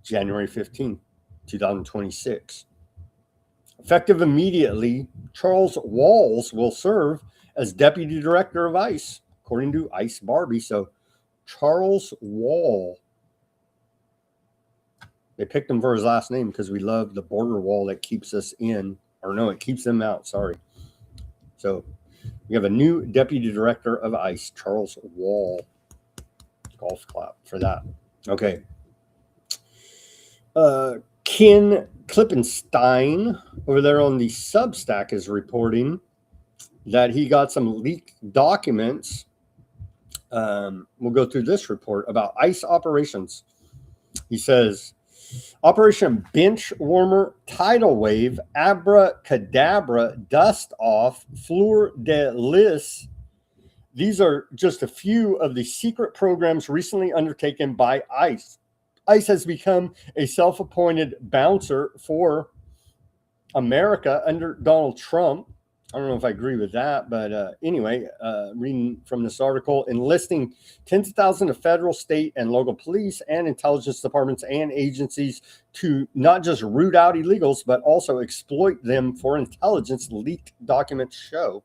January 15th, 2026. Effective immediately, Charles Walls will serve as Deputy Director of ICE, according to ICE Barbie. So Charles Wall. They picked him for his last name because we love the border wall that keeps us in. Or no, it keeps them out. Sorry. So we have a new Deputy Director of ICE, Charles Wall. Golf clap for that. Okay. Ken Klippenstein over there on the Substack is reporting that he got some leaked documents. We'll go through this report about ICE operations. He says, Operation Bench Warmer, Tidal Wave, Abracadabra, Dust Off, Fleur de Lis. These are just a few of the secret programs recently undertaken by ICE. ICE has become a self-appointed bouncer for America under Donald Trump. I don't know if I agree with that, but anyway, reading from this article, enlisting tens of thousands of federal, state, and local police and intelligence departments and agencies to not just root out illegals, but also exploit them for intelligence, leaked documents show.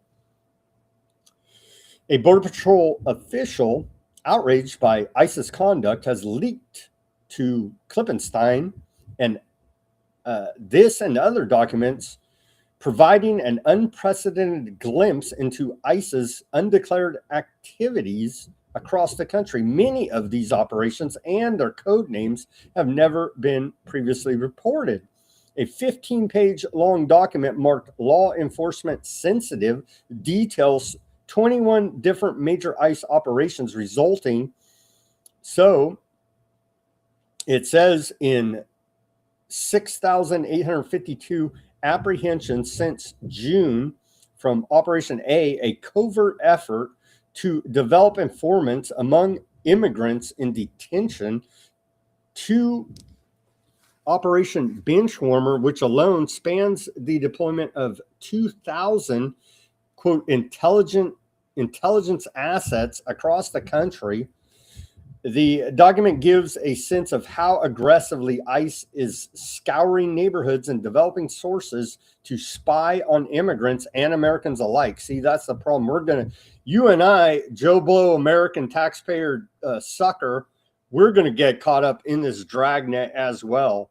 A Border Patrol official outraged by ICE's conduct has leaked to Klippenstein and this and other documents providing an unprecedented glimpse into ICE's undeclared activities across the country. Many of these operations and their code names have never been previously reported. A 15-page long document marked law enforcement sensitive details 21 different major ICE operations resulting. So it says in 6,852 apprehensions since June from Operation A covert effort to develop informants among immigrants in detention, to Operation Benchwarmer, which alone spans the deployment of 2,000, quote, intelligence assets across the country. The document gives a sense of how aggressively ICE is scouring neighborhoods and developing sources to spy on immigrants and Americans alike. See, that's the problem. You and I, Joe Blow, American taxpayer sucker, we're going to get caught up in this dragnet as well.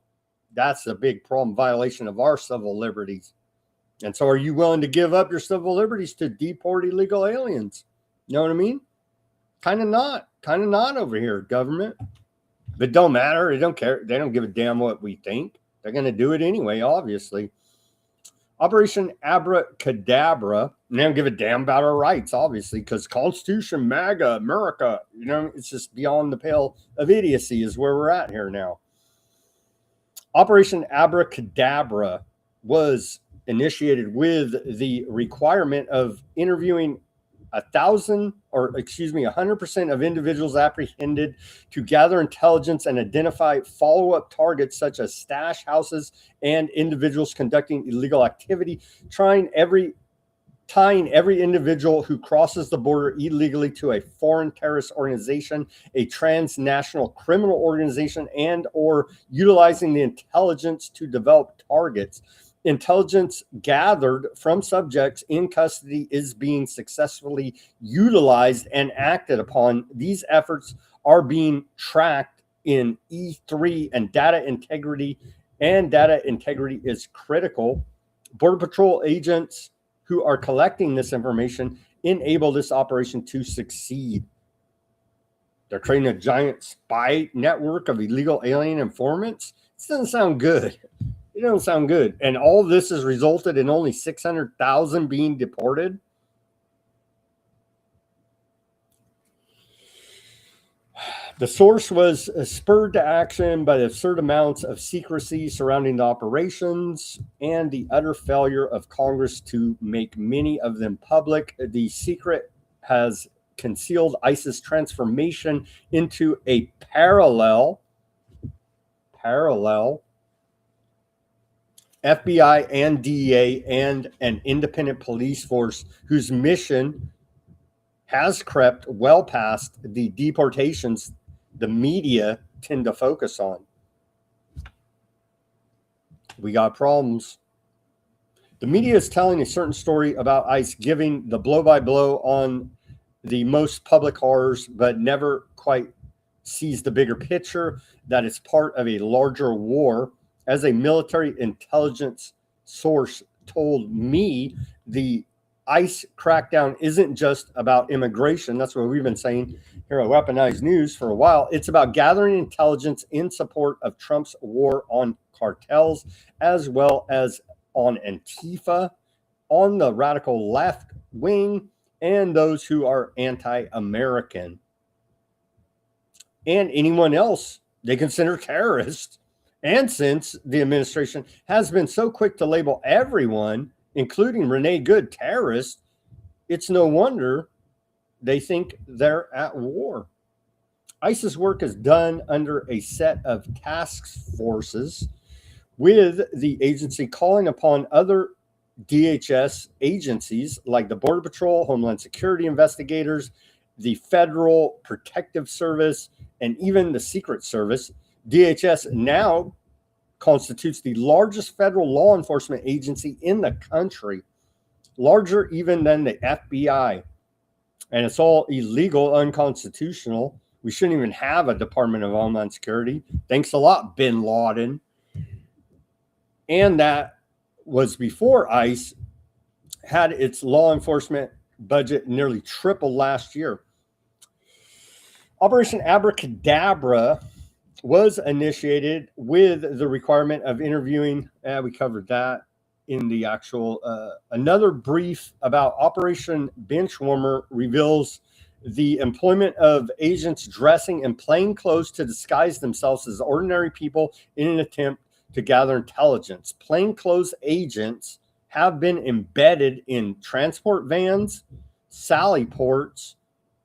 That's a big problem, violation of our civil liberties. And so are you willing to give up your civil liberties to deport illegal aliens? You know what I mean? Kind of not over here, government. But don't matter. They don't care. They don't give a damn what we think. They're going to do it anyway, obviously. Operation Abracadabra. And they don't give a damn about our rights, obviously, because Constitution, MAGA, America, you know, it's just beyond the pale of idiocy is where we're at here now. Operation Abracadabra was initiated with the requirement of interviewing 100% of individuals apprehended to gather intelligence and identify follow-up targets such as stash houses and individuals conducting illegal activity, tying every individual who crosses the border illegally to a foreign terrorist organization, a transnational criminal organization, and or utilizing the intelligence to develop targets. Intelligence gathered from subjects in custody is being successfully utilized and acted upon. These efforts are being tracked in E3 and data integrity is critical. Border Patrol agents who are collecting this information enable this operation to succeed. They're creating a giant spy network of illegal alien informants. This doesn't sound good. It don't sound good. And all this has resulted in only 600,000 being deported. The source was spurred to action by the absurd amounts of secrecy surrounding the operations and the utter failure of Congress to make many of them public. The secret has concealed ISIS transformation into a parallel FBI and DEA and an independent police force whose mission has crept well past the deportations the media tend to focus on. We got problems. The media is telling a certain story about ICE giving the blow-by-blow on the most public horrors, but never quite sees the bigger picture that it's part of a larger war. As a military intelligence source told me, the ICE crackdown isn't just about immigration. That's what we've been saying here at Weaponized News for a while. It's about gathering intelligence in support of Trump's war on cartels, as well as on Antifa, on the radical left wing, and those who are anti-American, and anyone else they consider terrorists. And since the administration has been so quick to label everyone, including Renee Good, terrorists, it's no wonder they think they're at war. ISIS work is done under a set of task forces, with the agency calling upon other DHS agencies like the Border Patrol, Homeland Security investigators, the Federal Protective Service, and even the Secret Service. DHS now constitutes the largest federal law enforcement agency in the country, larger even than the FBI. And it's all illegal, unconstitutional. We shouldn't even have a Department of Homeland Security. Thanks a lot, Bin Laden. And that was before ICE had its law enforcement budget nearly triple last year. Operation Abracadabra was initiated with the requirement of interviewing. We covered that in the actual. Another brief about Operation Benchwarmer reveals the employment of agents dressing in plain clothes to disguise themselves as ordinary people in an attempt to gather intelligence. Plainclothes agents have been embedded in transport vans, sally ports,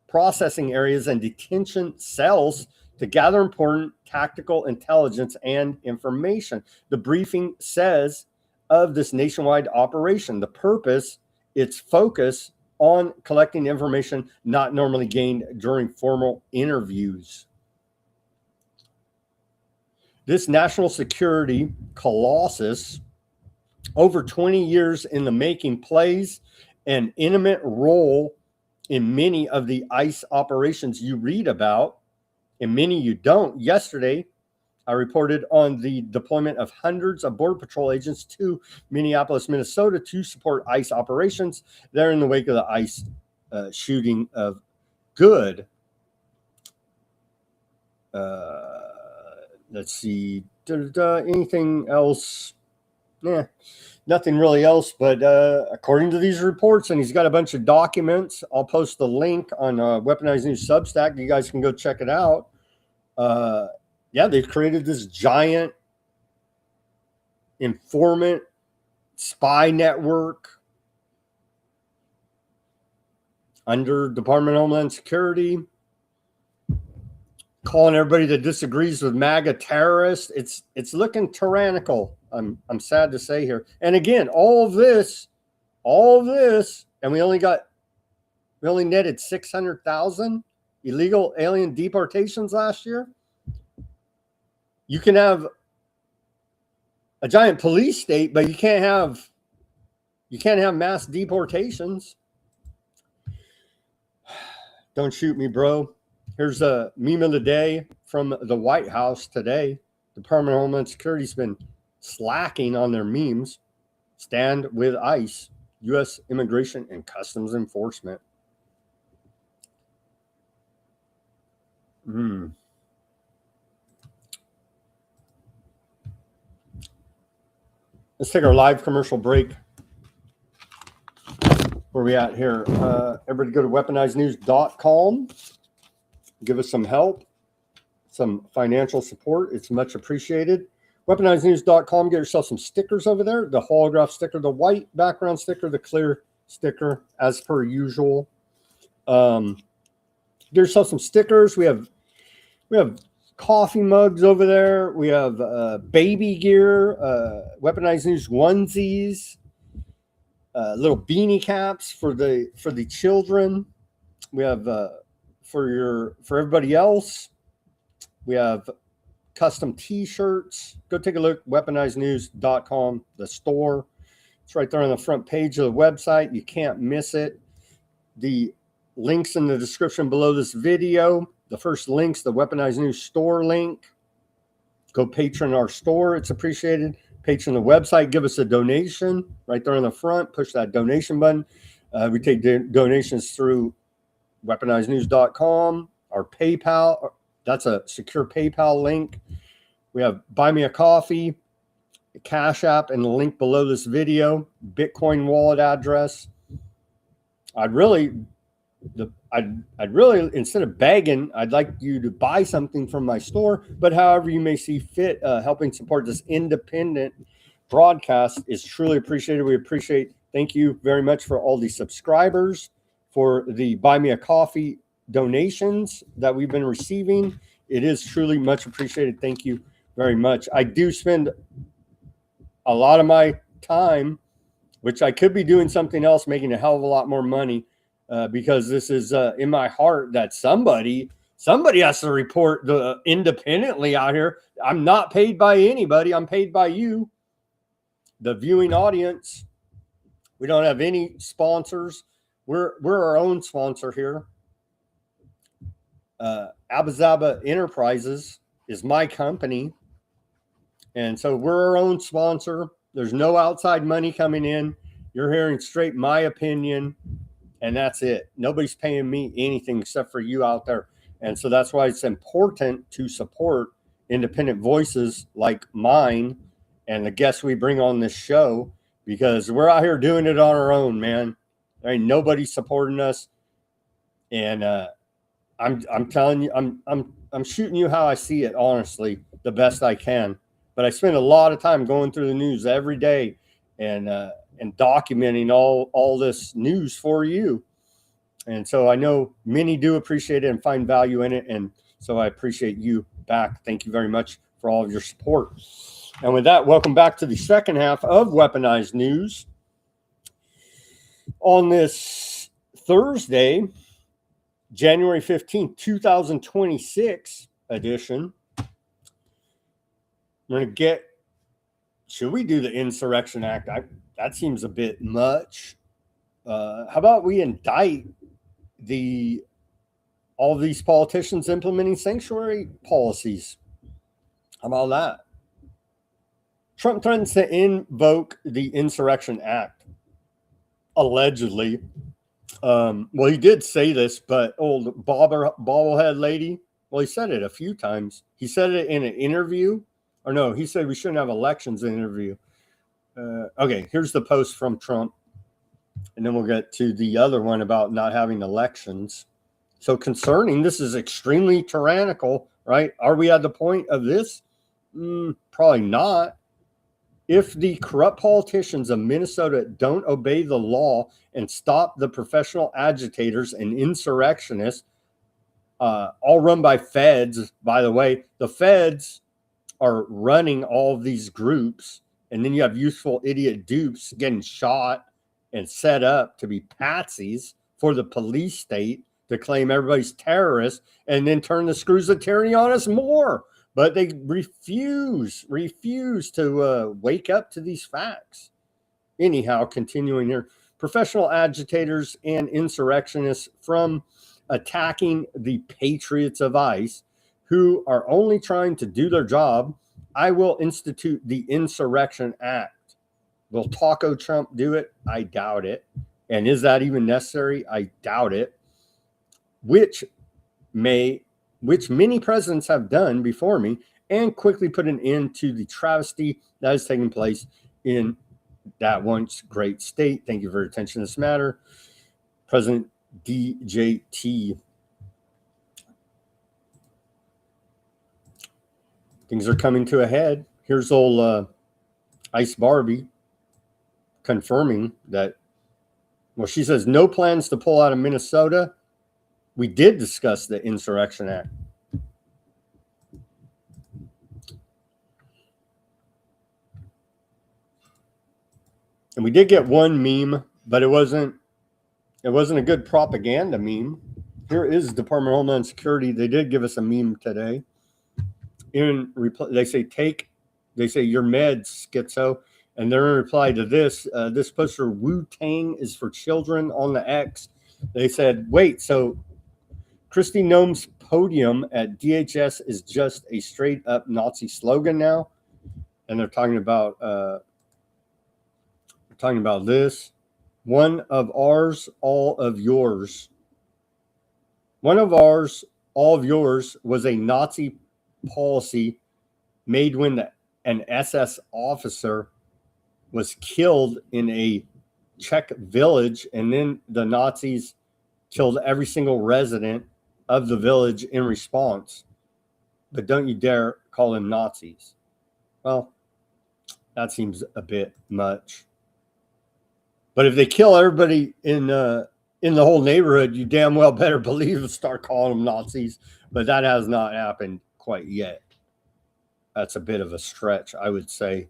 processing areas, and detention cells to gather important tactical intelligence and information. The briefing says of this nationwide operation, the purpose, its focus on collecting information not normally gained during formal interviews. This national security colossus, over 20 years in the making, plays an intimate role in many of the ICE operations you read about, and many you don't. Yesterday, I reported on the deployment of hundreds of Border Patrol agents to Minneapolis, Minnesota to support ICE operations. They're in the wake of the ICE shooting of Good. Let's see. Anything else? Yeah, nothing really else. But according to these reports, and he's got a bunch of documents. I'll post the link on Weaponized News Substack. You guys can go check it out. Yeah, they've created this giant informant spy network under Department of Homeland Security, calling everybody that disagrees with MAGA terrorists. It's looking tyrannical. I'm sad to say here. And again, all of this, and we only netted 600,000 illegal alien deportations last year. You can have a giant police state, but you can't have mass deportations. Don't shoot me, bro. Here's a meme of the day from the White House today. Department of Homeland Security's been slacking on their memes. Stand with ICE, U.S. Immigration and Customs Enforcement. Let's take our live commercial break. Where are we at here? Everybody go to weaponizednews.com. Give us some help, some financial support. It's much appreciated. Weaponizednews.com. Get yourself some stickers over there. The holograph sticker, the white background sticker, the clear sticker, as per usual. Get yourself some stickers. We have coffee mugs over there. We have baby gear, Weaponized News onesies, little beanie caps for the children. We have for everybody else. We have custom T-shirts. Go take a look. Weaponizednews.com, the store. It's right there on the front page of the website. You can't miss it. The links in the description below this video. The first link's the Weaponized News store link. Go patron our store. It's appreciated. Patron the website. Give us a donation right there on the front. Push that donation button. We take donations through weaponizednews.com. Our PayPal. That's a secure PayPal link. We have Buy Me a Coffee, the Cash App, and the link below this video. Bitcoin wallet address. I'd really, instead of begging, I'd like you to buy something from my store. But however you may see fit, helping support this independent broadcast is truly appreciated. We appreciate. Thank you very much for all the subscribers, for the Buy Me a Coffee donations that we've been receiving. It is truly much appreciated. Thank you very much. I do spend a lot of my time, which I could be doing something else, making a hell of a lot more money, because this is in my heart that somebody has to report independently out here. I'm not paid by anybody. I'm paid by you, the viewing audience. We don't have any sponsors. We're our own sponsor here. Abazaba Enterprises is my company. And so we're our own sponsor. There's no outside money coming in. You're hearing straight my opinion, and that's it. Nobody's paying me anything except for you out there. And so that's why it's important to support independent voices like mine and the guests we bring on this show, because we're out here doing it on our own, man. There ain't nobody supporting us. And I'm telling you, I'm shooting you how I see it, honestly, the best I can. But I spend a lot of time going through the news every day and documenting all this news for you. And so I know many do appreciate it and find value in it. And so I appreciate you back. Thank you very much for all of your support. And with that, welcome back to the second half of Weaponized News. On this Thursday, January 15th, 2026 edition, we're going to get, should we do the Insurrection Act? That seems a bit much. How about we indict all these politicians implementing sanctuary policies? How about that? Trump threatens to invoke the Insurrection Act, allegedly. Well, he did say this, but old bobblehead lady, well, he said it a few times. He said it in an interview. Or no, he said we shouldn't have elections in interview. Okay, here's the post from Trump. And then we'll get to the other one about not having elections. So concerning, this is extremely tyrannical, right? Are we at the point of this? Probably not. If the corrupt politicians of Minnesota don't obey the law and stop the professional agitators and insurrectionists, all run by feds, by the way, the feds are running all of these groups, and then you have useful idiot dupes getting shot and set up to be patsies for the police state to claim everybody's terrorists and then turn the screws of tyranny on us more. But they refuse to wake up to these facts. Anyhow, continuing here, professional agitators and insurrectionists from attacking the patriots of ICE who are only trying to do their job, I will institute the Insurrection Act. Will Taco Trump do it? I doubt it. And is that even necessary? I doubt it. Which many presidents have done before me, and quickly put an end to the travesty that is taking place in that once great state. Thank you for your attention to this matter. President DJT. Things are coming to a head. Here's old Ice Barbie confirming that, well, she says no plans to pull out of Minnesota. We did discuss the Insurrection Act. And we did get one meme, but it wasn't a good propaganda meme. Here is Department of Homeland Security. They did give us a meme today. They say your meds, schizo, and they're in reply to this. This poster, Wu-Tang is for children on the X. They said, wait, so Kristi Noem's podium at DHS is just a straight up Nazi slogan now, and they're talking about this. One of ours, all of yours. One of ours, all of yours was a Nazi policy made when an SS officer was killed in a Czech village, and then the Nazis killed every single resident of the village in response. But don't you dare call them Nazis. Well, that seems a bit much. But if they kill everybody in the whole neighborhood, you damn well better believe start calling them Nazis. But that has not happened quite yet. That's a bit of a stretch, I would say.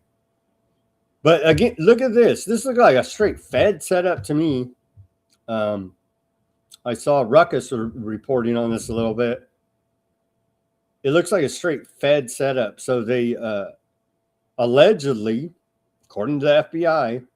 But again, look at this. This looks like a straight Fed setup to me. I saw Ruckus reporting on this a little bit. It looks like a straight Fed setup. So they allegedly, according to the FBI,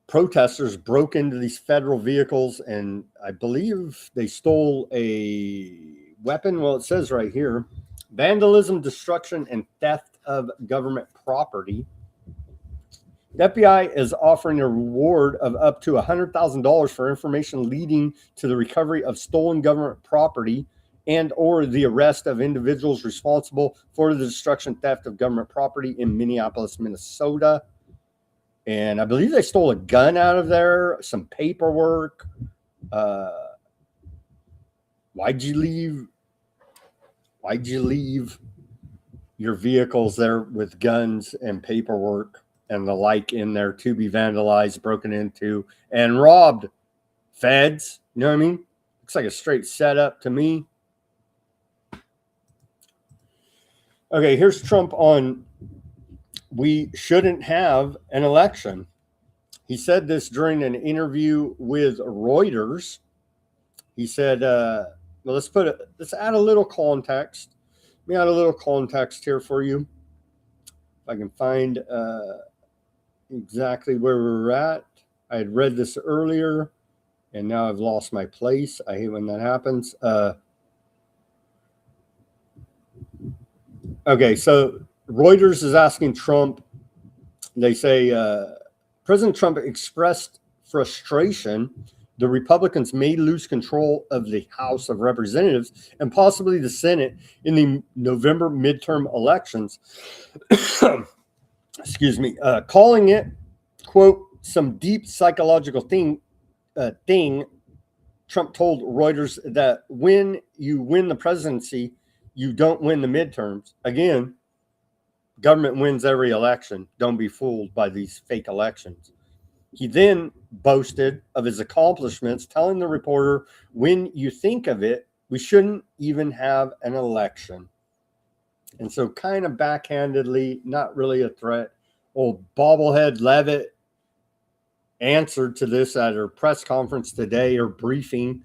protesters broke into these federal vehicles, and I believe they stole a weapon. Well, it says right here, vandalism, destruction, and theft of government property. The FBI is offering a reward of up to $100,000 for information leading to the recovery of stolen government property and or the arrest of individuals responsible for the destruction, theft of government property in Minneapolis, Minnesota. And I believe they stole a gun out of there, some paperwork. Why'd you leave your vehicles there with guns and paperwork and the like in there to be vandalized, broken into, and robbed? Feds, you know what I mean? Looks like a straight setup to me. Okay, here's Trump on we shouldn't have an election. He said this during an interview with Reuters. He said, well, let's add a little context. Let me add a little context here for you. If I can find exactly where we're at. I had read this earlier, and now I've lost my place. I hate when that happens. Okay, so Reuters is asking Trump. They say President Trump expressed frustration the Republicans may lose control of the House of Representatives and possibly the Senate in the November midterm elections. Excuse me. Calling it, quote, some deep psychological thing. Trump told Reuters that when you win the presidency, you don't win the midterms. Again, government wins every election. Don't be fooled by these fake elections. He then boasted of his accomplishments, telling the reporter, when you think of it, we shouldn't even have an election. And so kind of backhandedly, not really a threat, old bobblehead Levitt answered to this at her press conference today, or briefing,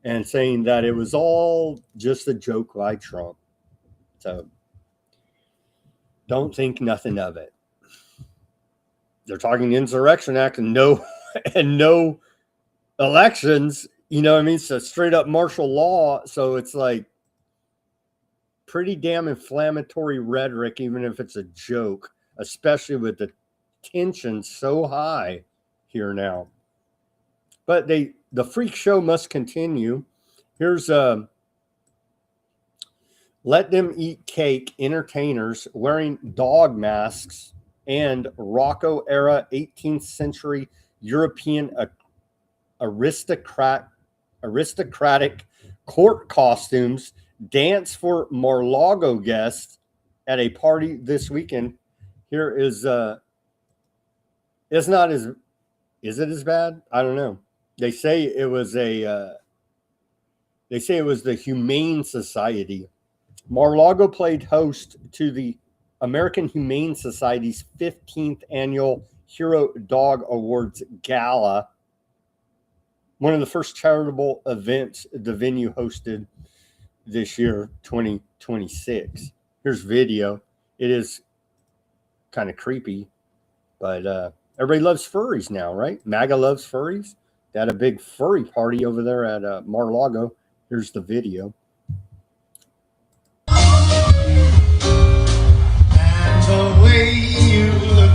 and saying that it was all just a joke by Trump. So don't think nothing of it. They're talking Insurrection Act and no elections. You know what I mean? It's a straight up martial law. So it's like pretty damn inflammatory rhetoric, even if it's a joke, especially with the tension so high here now. But the freak show must continue. Here's let them eat cake entertainers wearing dog masks and Rocco-era 18th century European aristocratic court costumes dance for Mar-a-Lago guests at a party this weekend. Here is it's not as, is it as bad? I don't know. They say it was the Humane Society. Mar-a-Lago played host to the American Humane Society's 15th annual Hero Dog Awards Gala, one of the first charitable events the venue hosted this year, 2026. Here's video. It is kind of creepy, but everybody loves furries now, right? MAGA loves furries. They had a big furry party over there at Mar-a-Lago. Here's the video. And the way you look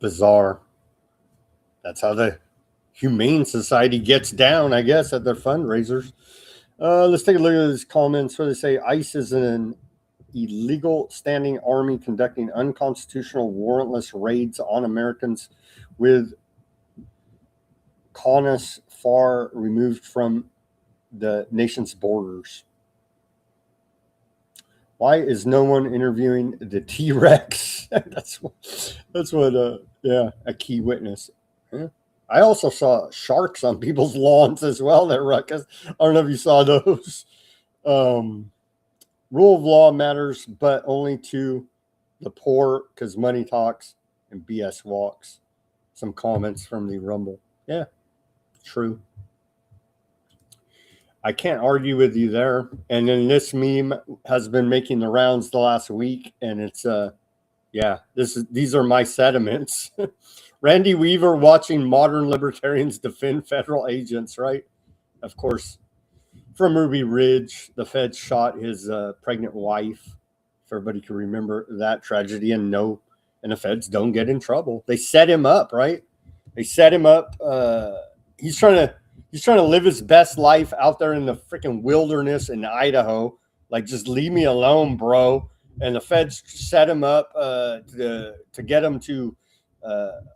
Bizarre. That's how the Humane Society gets down, I guess, at their fundraisers. Let's take a look at these comments. What they say: ICE is an illegal standing army conducting unconstitutional warrantless raids on Americans with colonists far removed from the nation's borders. Why is no one interviewing the T-Rex? that's what a key witness. Yeah. I also saw sharks on people's lawns as well there, Ruckus. I don't know if you saw those. Rule of law matters, but only to the poor, because money talks and BS walks. Some comments from the Rumble. Yeah, true. I can't argue with you there. And then this meme has been making the rounds the last week, and it's these are my sentiments. Randy Weaver watching modern libertarians defend federal agents, right? Of course, from Ruby Ridge, the feds shot his pregnant wife. If everybody can remember that tragedy, and the feds don't get in trouble. They set him up, right? They set him up. He's trying to live his best life out there in the freaking wilderness in Idaho. Like, just leave me alone, bro. And the feds set him up to get him to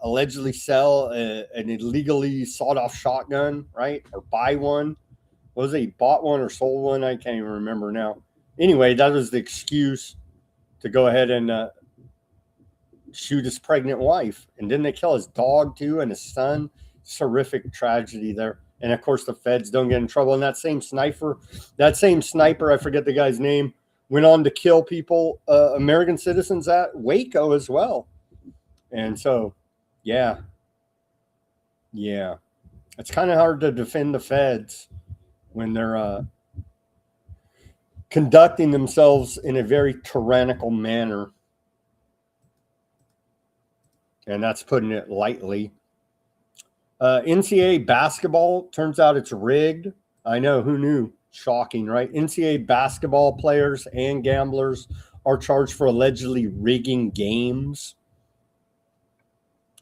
allegedly sell an illegally sawed-off shotgun, right? Or buy one. Was it he bought one or sold one? I can't even remember now. Anyway, that was the excuse to go ahead and shoot his pregnant wife. And didn't they kill his dog, too, and his son? Horrific tragedy there. And, of course, the feds don't get in trouble. And that same sniper, I forget the guy's name, went on to kill people, American citizens at Waco as well. And so, yeah. It's kind of hard to defend the feds when they're conducting themselves in a very tyrannical manner. And that's putting it lightly. NCAA basketball, turns out it's rigged. I know, who knew? Shocking, right? NCAA basketball players and gamblers are charged for allegedly rigging games.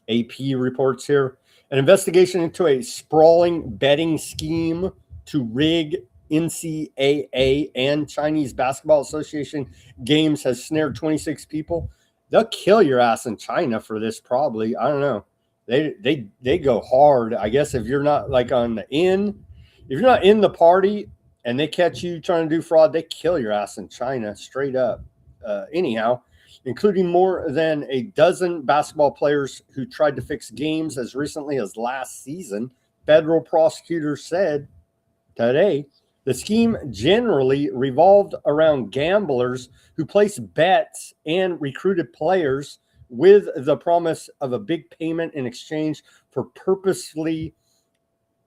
AP reports here. An investigation into a sprawling betting scheme to rig NCAA and Chinese Basketball Association games has snared 26 people. They'll kill your ass in China for this, probably. I don't know. They go hard. I guess if you're not like if you're not in the party and they catch you trying to do fraud, they kill your ass in China straight up. Anyhow, including more than a dozen basketball players who tried to fix games as recently as last season, federal prosecutors said today. The scheme generally revolved around gamblers who placed bets and recruited players with the promise of a big payment in exchange for purposely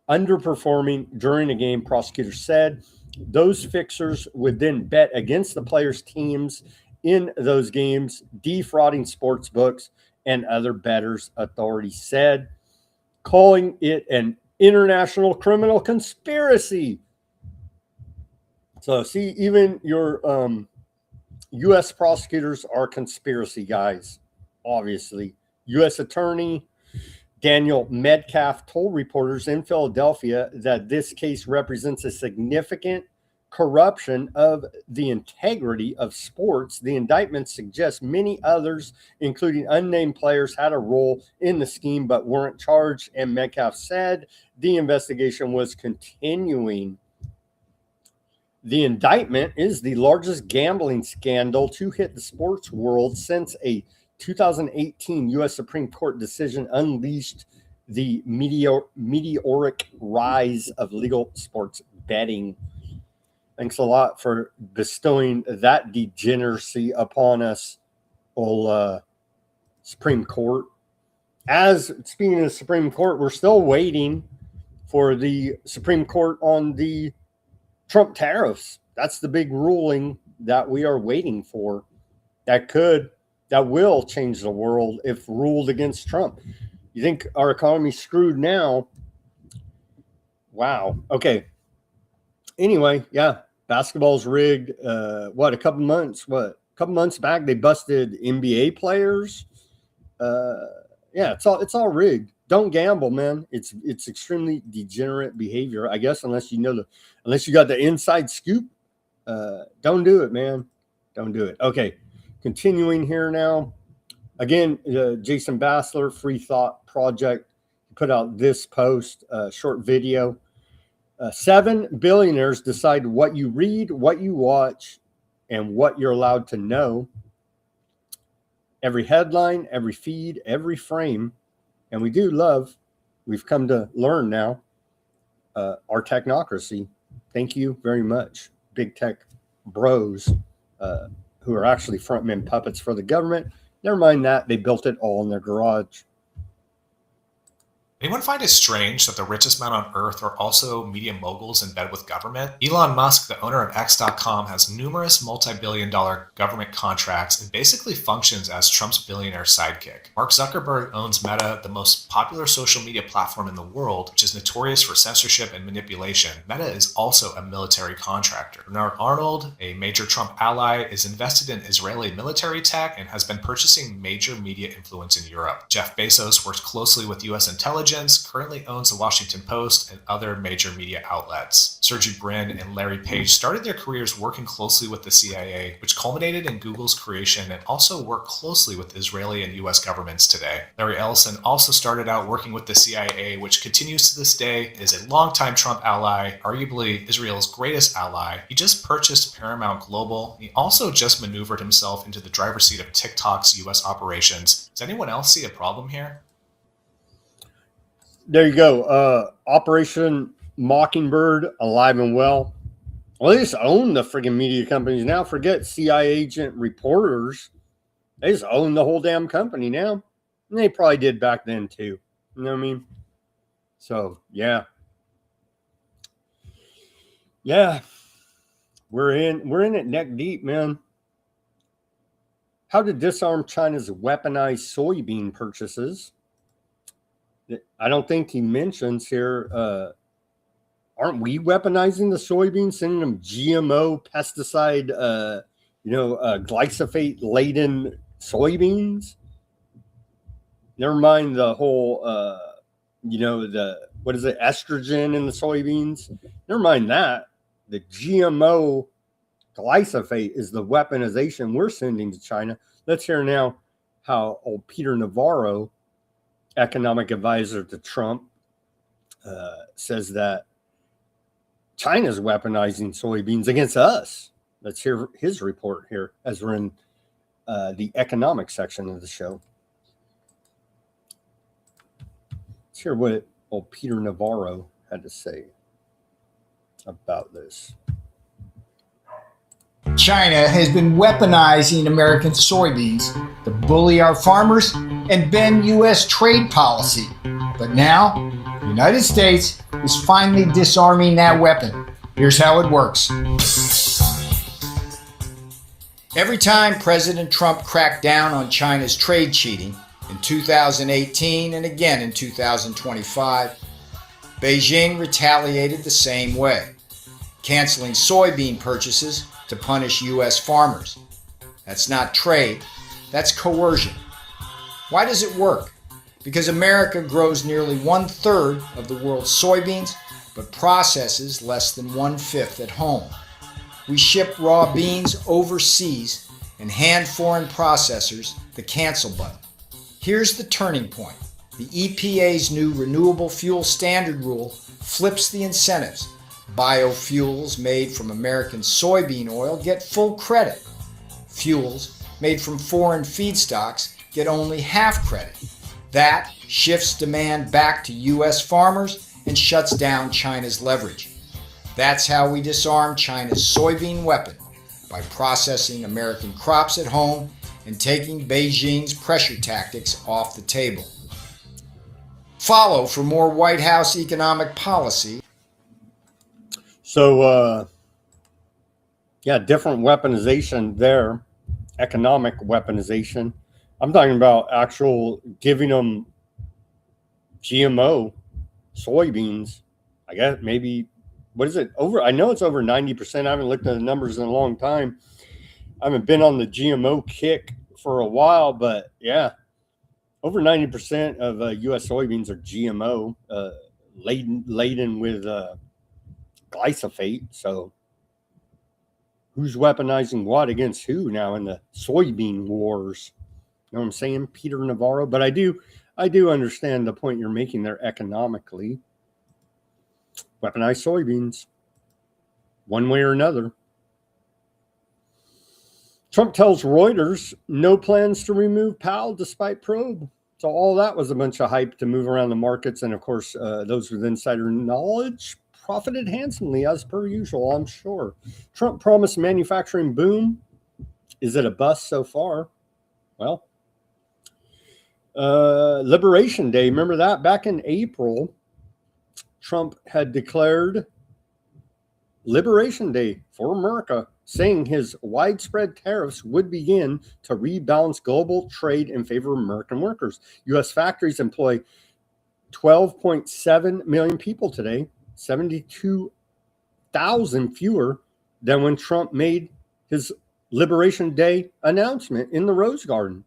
underperforming during a game, prosecutors said. Those fixers would then bet against the players' teams in those games, defrauding sports books and other bettors, authorities said, calling it an international criminal conspiracy. So, see, even your U.S. prosecutors are conspiracy guys, obviously. U.S. Attorney Daniel Metcalf told reporters in Philadelphia that this case represents a significant corruption of the integrity of sports. The indictment suggests many others, including unnamed players, had a role in the scheme but weren't charged, and Metcalf said the investigation was continuing. The indictment is the largest gambling scandal to hit the sports world since a 2018 U.S. Supreme Court decision unleashed the meteoric rise of legal sports betting. Thanks a lot for bestowing that degeneracy upon us, old Supreme Court. As speaking of the Supreme Court, we're still waiting for the Supreme Court on the Trump tariffs. That's the big ruling that we are waiting for. That will change the world if ruled against Trump. You think our economy's screwed now? Wow. Okay. Anyway, yeah, basketball's rigged. A couple months back they busted NBA players. Yeah, it's all rigged. Don't gamble, man. It's extremely degenerate behavior, I guess, unless you got the inside scoop. Don't do it, man. Don't do it. Okay, continuing here now. Again, Jason Bassler, Free Thought Project, put out this post, short video. 7 billionaires decide what you read, what you watch, and what you're allowed to know. Every headline, every feed, every frame. And we've come to learn now, our technocracy. Thank you very much, big tech bros, who are actually frontmen puppets for the government. Never mind that, they built it all in their garage. Anyone find it strange that the richest men on earth are also media moguls in bed with government? Elon Musk, the owner of X.com, has numerous multi-billion-dollar government contracts and basically functions as Trump's billionaire sidekick. Mark Zuckerberg owns Meta, the most popular social media platform in the world, which is notorious for censorship and manipulation. Meta is also a military contractor. Bernard Arnold, a major Trump ally, is invested in Israeli military tech and has been purchasing major media influence in Europe. Jeff Bezos works closely with U.S. intelligence, currently owns the Washington Post and other major media outlets. Sergey Brin and Larry Page started their careers working closely with the CIA, which culminated in Google's creation, and also work closely with Israeli and U.S. governments today. Larry Ellison also started out working with the CIA, which continues to this day, is a longtime Trump ally, arguably Israel's greatest ally. He just purchased Paramount Global. He also just maneuvered himself into the driver's seat of TikTok's U.S. operations. Does anyone else see a problem here? There you go. Operation Mockingbird, alive and well. Well, they just own the friggin' media companies now. Forget CIA agent reporters. They just own the whole damn company now. And they probably did back then too. You know what I mean? So, yeah. Yeah. We're in it neck deep, man. How to disarm China's weaponized soybean purchases. I don't think he mentions here, aren't we weaponizing the soybeans, sending them GMO, pesticide, glyphosate-laden soybeans? Never mind the whole, estrogen in the soybeans? Never mind that. The GMO glyphosate is the weaponization we're sending to China. Let's hear now how old Peter Navarro, economic advisor to Trump, says that China's weaponizing soybeans against us. Let's hear his report here as we're in the economic section of the show. Let's hear what old Peter Navarro had to say. about this. China has been weaponizing American soybeans to bully our farmers and bend U.S. trade policy. But now, the United States is finally disarming that weapon. Here's how it works. Every time President Trump cracked down on China's trade cheating in 2018 and again in 2025, Beijing retaliated the same way, canceling soybean purchases to punish U.S. farmers. That's not trade, that's coercion. Why does it work? Because America grows nearly 1/3 of the world's soybeans, but processes less than 1/5 at home. We ship raw beans overseas and hand foreign processors the cancel button. Here's the turning point. The EPA's new Renewable Fuel Standard rule flips the incentives. Biofuels made from American soybean oil get full credit. Fuels made from foreign feedstocks get only half credit. That shifts demand back to U.S. farmers and shuts down China's leverage. That's how we disarm China's soybean weapon, by processing American crops at home and taking Beijing's pressure tactics off the table. Follow for more White House economic policy. So, different weaponization there, economic weaponization. I'm talking about actual giving them GMO soybeans. I guess maybe, what is it? I know it's over 90%. I haven't looked at the numbers in a long time. I haven't been on the GMO kick for a while, but yeah, over 90% of U.S. soybeans are GMO, laden with glyphosate. So who's weaponizing what against who now in the soybean wars? You know what I'm saying, Peter Navarro? But I do understand the point you're making there economically. Weaponized soybeans, one way or another. Trump tells Reuters no plans to remove Powell despite probe. So all that was a bunch of hype to move around the markets. And of course, those with insider knowledge profited handsomely as per usual, I'm sure. Trump promised manufacturing boom. Is it a bust so far? Well, Liberation Day, remember that? Back in April, Trump had declared Liberation Day for America, saying his widespread tariffs would begin to rebalance global trade in favor of American workers. U.S. factories employ 12.7 million people today, 72,000 fewer than when Trump made his Liberation Day announcement in the Rose Garden.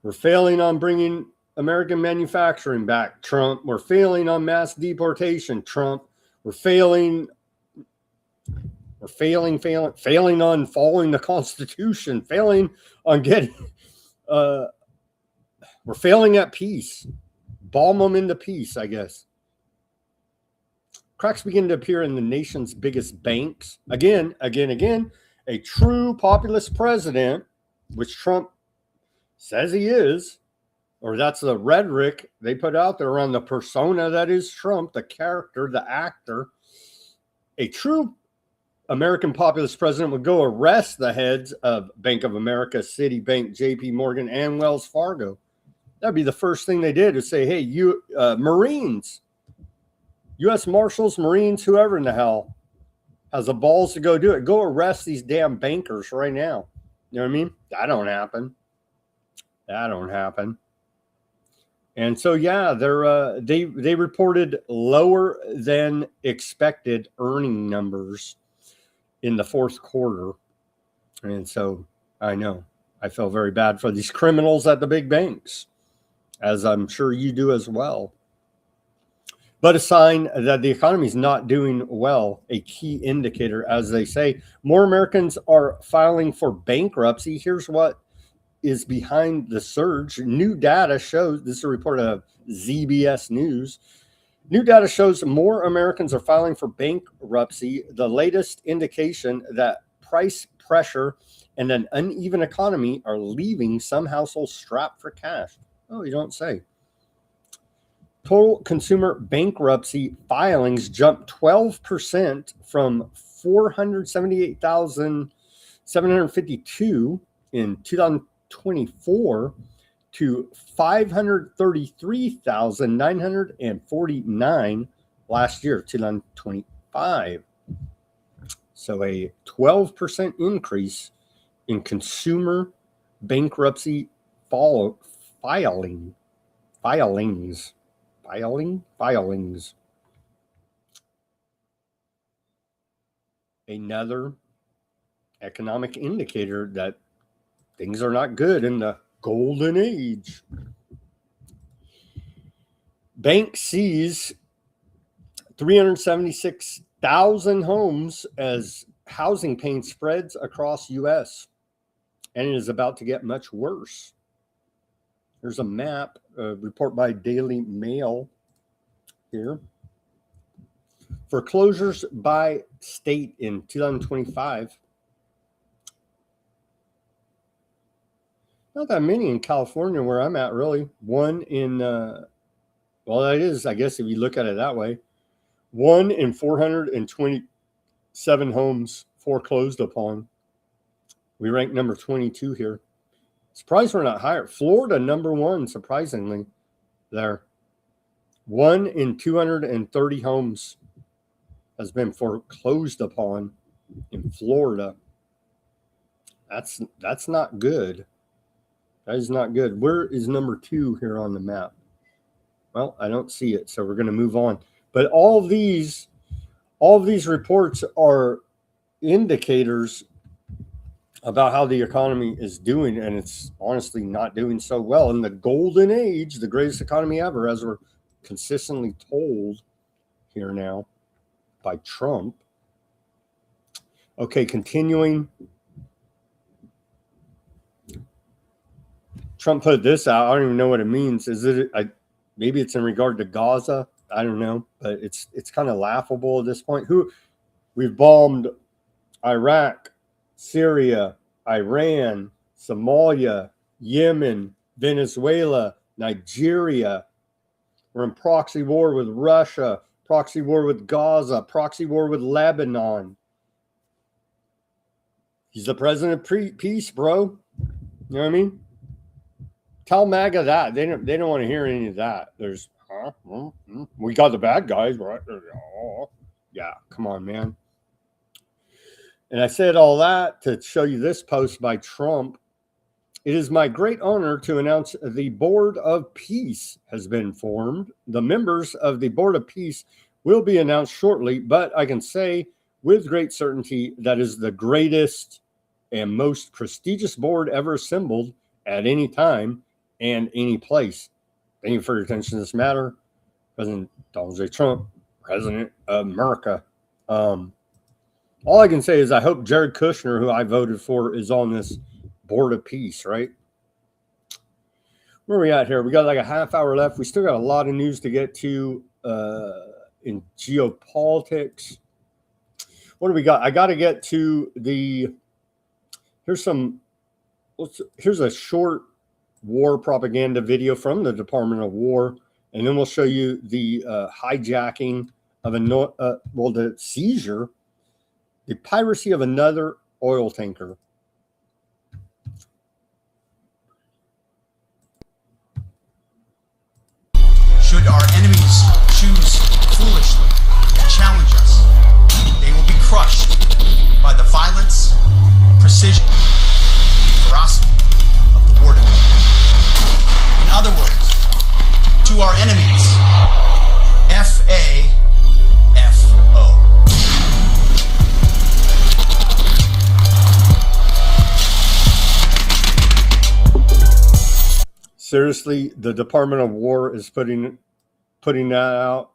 We're failing on bringing American manufacturing back, Trump. We're failing on mass deportation, Trump. We're failing on following the Constitution, failing on getting, we're failing at peace. Balm them into peace, I guess. Cracks begin to appear in the nation's biggest banks. Again, a true populist president, which Trump says he is, or that's the rhetoric they put out there around the persona that is Trump, the character, the actor. A true American populist president would go arrest the heads of Bank of America, Citibank, JP Morgan, and Wells Fargo. That'd be the first thing they did, is say, hey, you Marines, U.S. Marshals, Marines, whoever in the hell has the balls to go do it. Go arrest these damn bankers right now. You know what I mean? That don't happen. And so, yeah, they reported lower than expected earning numbers in the fourth quarter. And so I know I feel very bad for these criminals at the big banks, as I'm sure you do as well. But a sign that the economy is not doing well, a key indicator, as they say. More Americans are filing for bankruptcy. Here's what is behind the surge. New data shows, this is a report of ZBS News. New data shows more Americans are filing for bankruptcy, the latest indication that price pressure and an uneven economy are leaving some households strapped for cash. Oh, you don't say. Total consumer bankruptcy filings jumped 12% from 478,752 in 2024 to 533,949 last year, 2025. So a 12% increase in consumer bankruptcy filings. Another economic indicator that things are not good in the golden age. Bank sees 376,000 homes as housing pain spreads across U.S. and it is about to get much worse. There's a map, a report by Daily Mail here. Foreclosures by state in 2025. Not that many in California where I'm at, really. One in, well, that is, I guess, if you look at it that way. 1 in 427 homes foreclosed upon. We rank number 22 here. Surprised we're not higher. Florida, number 1, surprisingly, there. 1 in 230 homes has been foreclosed upon in Florida. That's not good. That is not good. Where is number 2 here on the map? Well, I don't see it, so we're going to move on. But all of these reports are indicators about how the economy is doing, and it's honestly not doing so well. In the golden age, the greatest economy ever, as we're consistently told here now by Trump. Okay, continuing. Trump put this out. I don't even know what it means. Is it? Maybe it's in regard to Gaza. I don't know, but it's kind of laughable at this point. We've bombed Iraq, Syria, Iran, Somalia, Yemen, Venezuela, Nigeria. We're in proxy war with Russia, proxy war with Gaza, proxy war with Lebanon. He's the president of peace, bro. You know what I mean? Tell MAGA that. They don't want to hear any of that. There's, we got the bad guys, right? Yeah, come on, man. And I said all that to show you this post by Trump. It is my great honor to announce the Board of Peace has been formed. The members of the Board of Peace will be announced shortly, but I can say with great certainty that is the greatest and most prestigious board ever assembled at any time and any place. Thank you for your attention to this matter. President Donald J. Trump, President of America. All I can say is I hope Jared Kushner, who I voted for, is on this Board of Peace, right? Where are we at here? We got like a half hour left. We still got a lot of news to get to in geopolitics. What do we got? I got to get to the, here's a short war propaganda video from the Department of War, and then we'll show you the hijacking of the seizure, the piracy of another oil tanker. Should our enemies choose foolishly to challenge us, they will be crushed by the violence, precision, and ferocity of the war debate. In other words, to our enemies, F-A-F-O. Seriously, the Department of War is putting that out.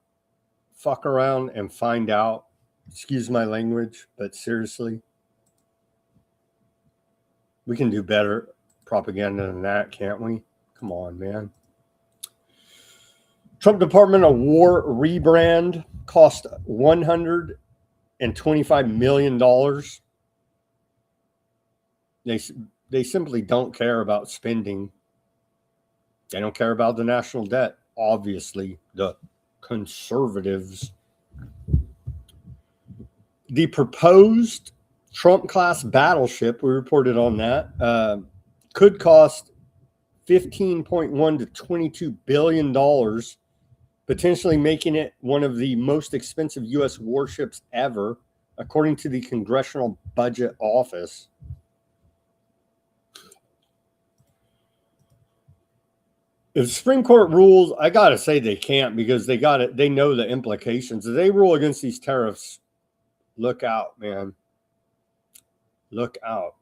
Fuck around and find out. Excuse my language, but seriously, we can do better propaganda than that, can't we? Come on, man. Trump Department of War rebrand cost $125 million. They simply don't care about spending. They don't care about the national debt. obviously the conservatives. The proposed Trump-class battleship, we reported on that, could cost $15.1 to $22 billion, potentially making it one of the most expensive U.S. warships ever, according to the Congressional Budget Office. If the Supreme Court rules, I gotta say they can't, because they know the implications. If they rule against these tariffs, look out, man. Look out.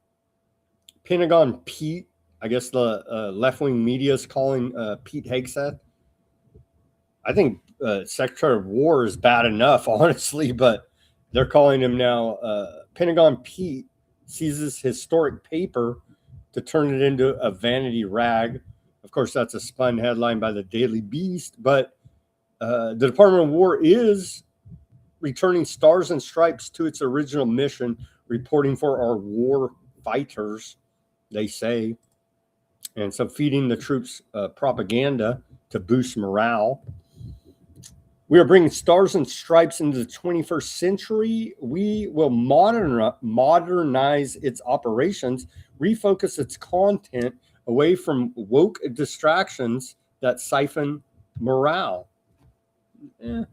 Pentagon Pete, I guess the left-wing media is calling Pete Hegseth. I think Secretary of War is bad enough, honestly, but they're calling him now Pentagon Pete seizes historic paper to turn it into a vanity rag. Of course, that's a spun headline by the Daily Beast, but the Department of War is returning Stars and Stripes to its original mission, reporting for our war fighters, they say, and so feeding the troops propaganda to boost morale. We are bringing Stars and Stripes into the 21st century. We will modernize its operations, refocus its content away from woke distractions that siphon morale. You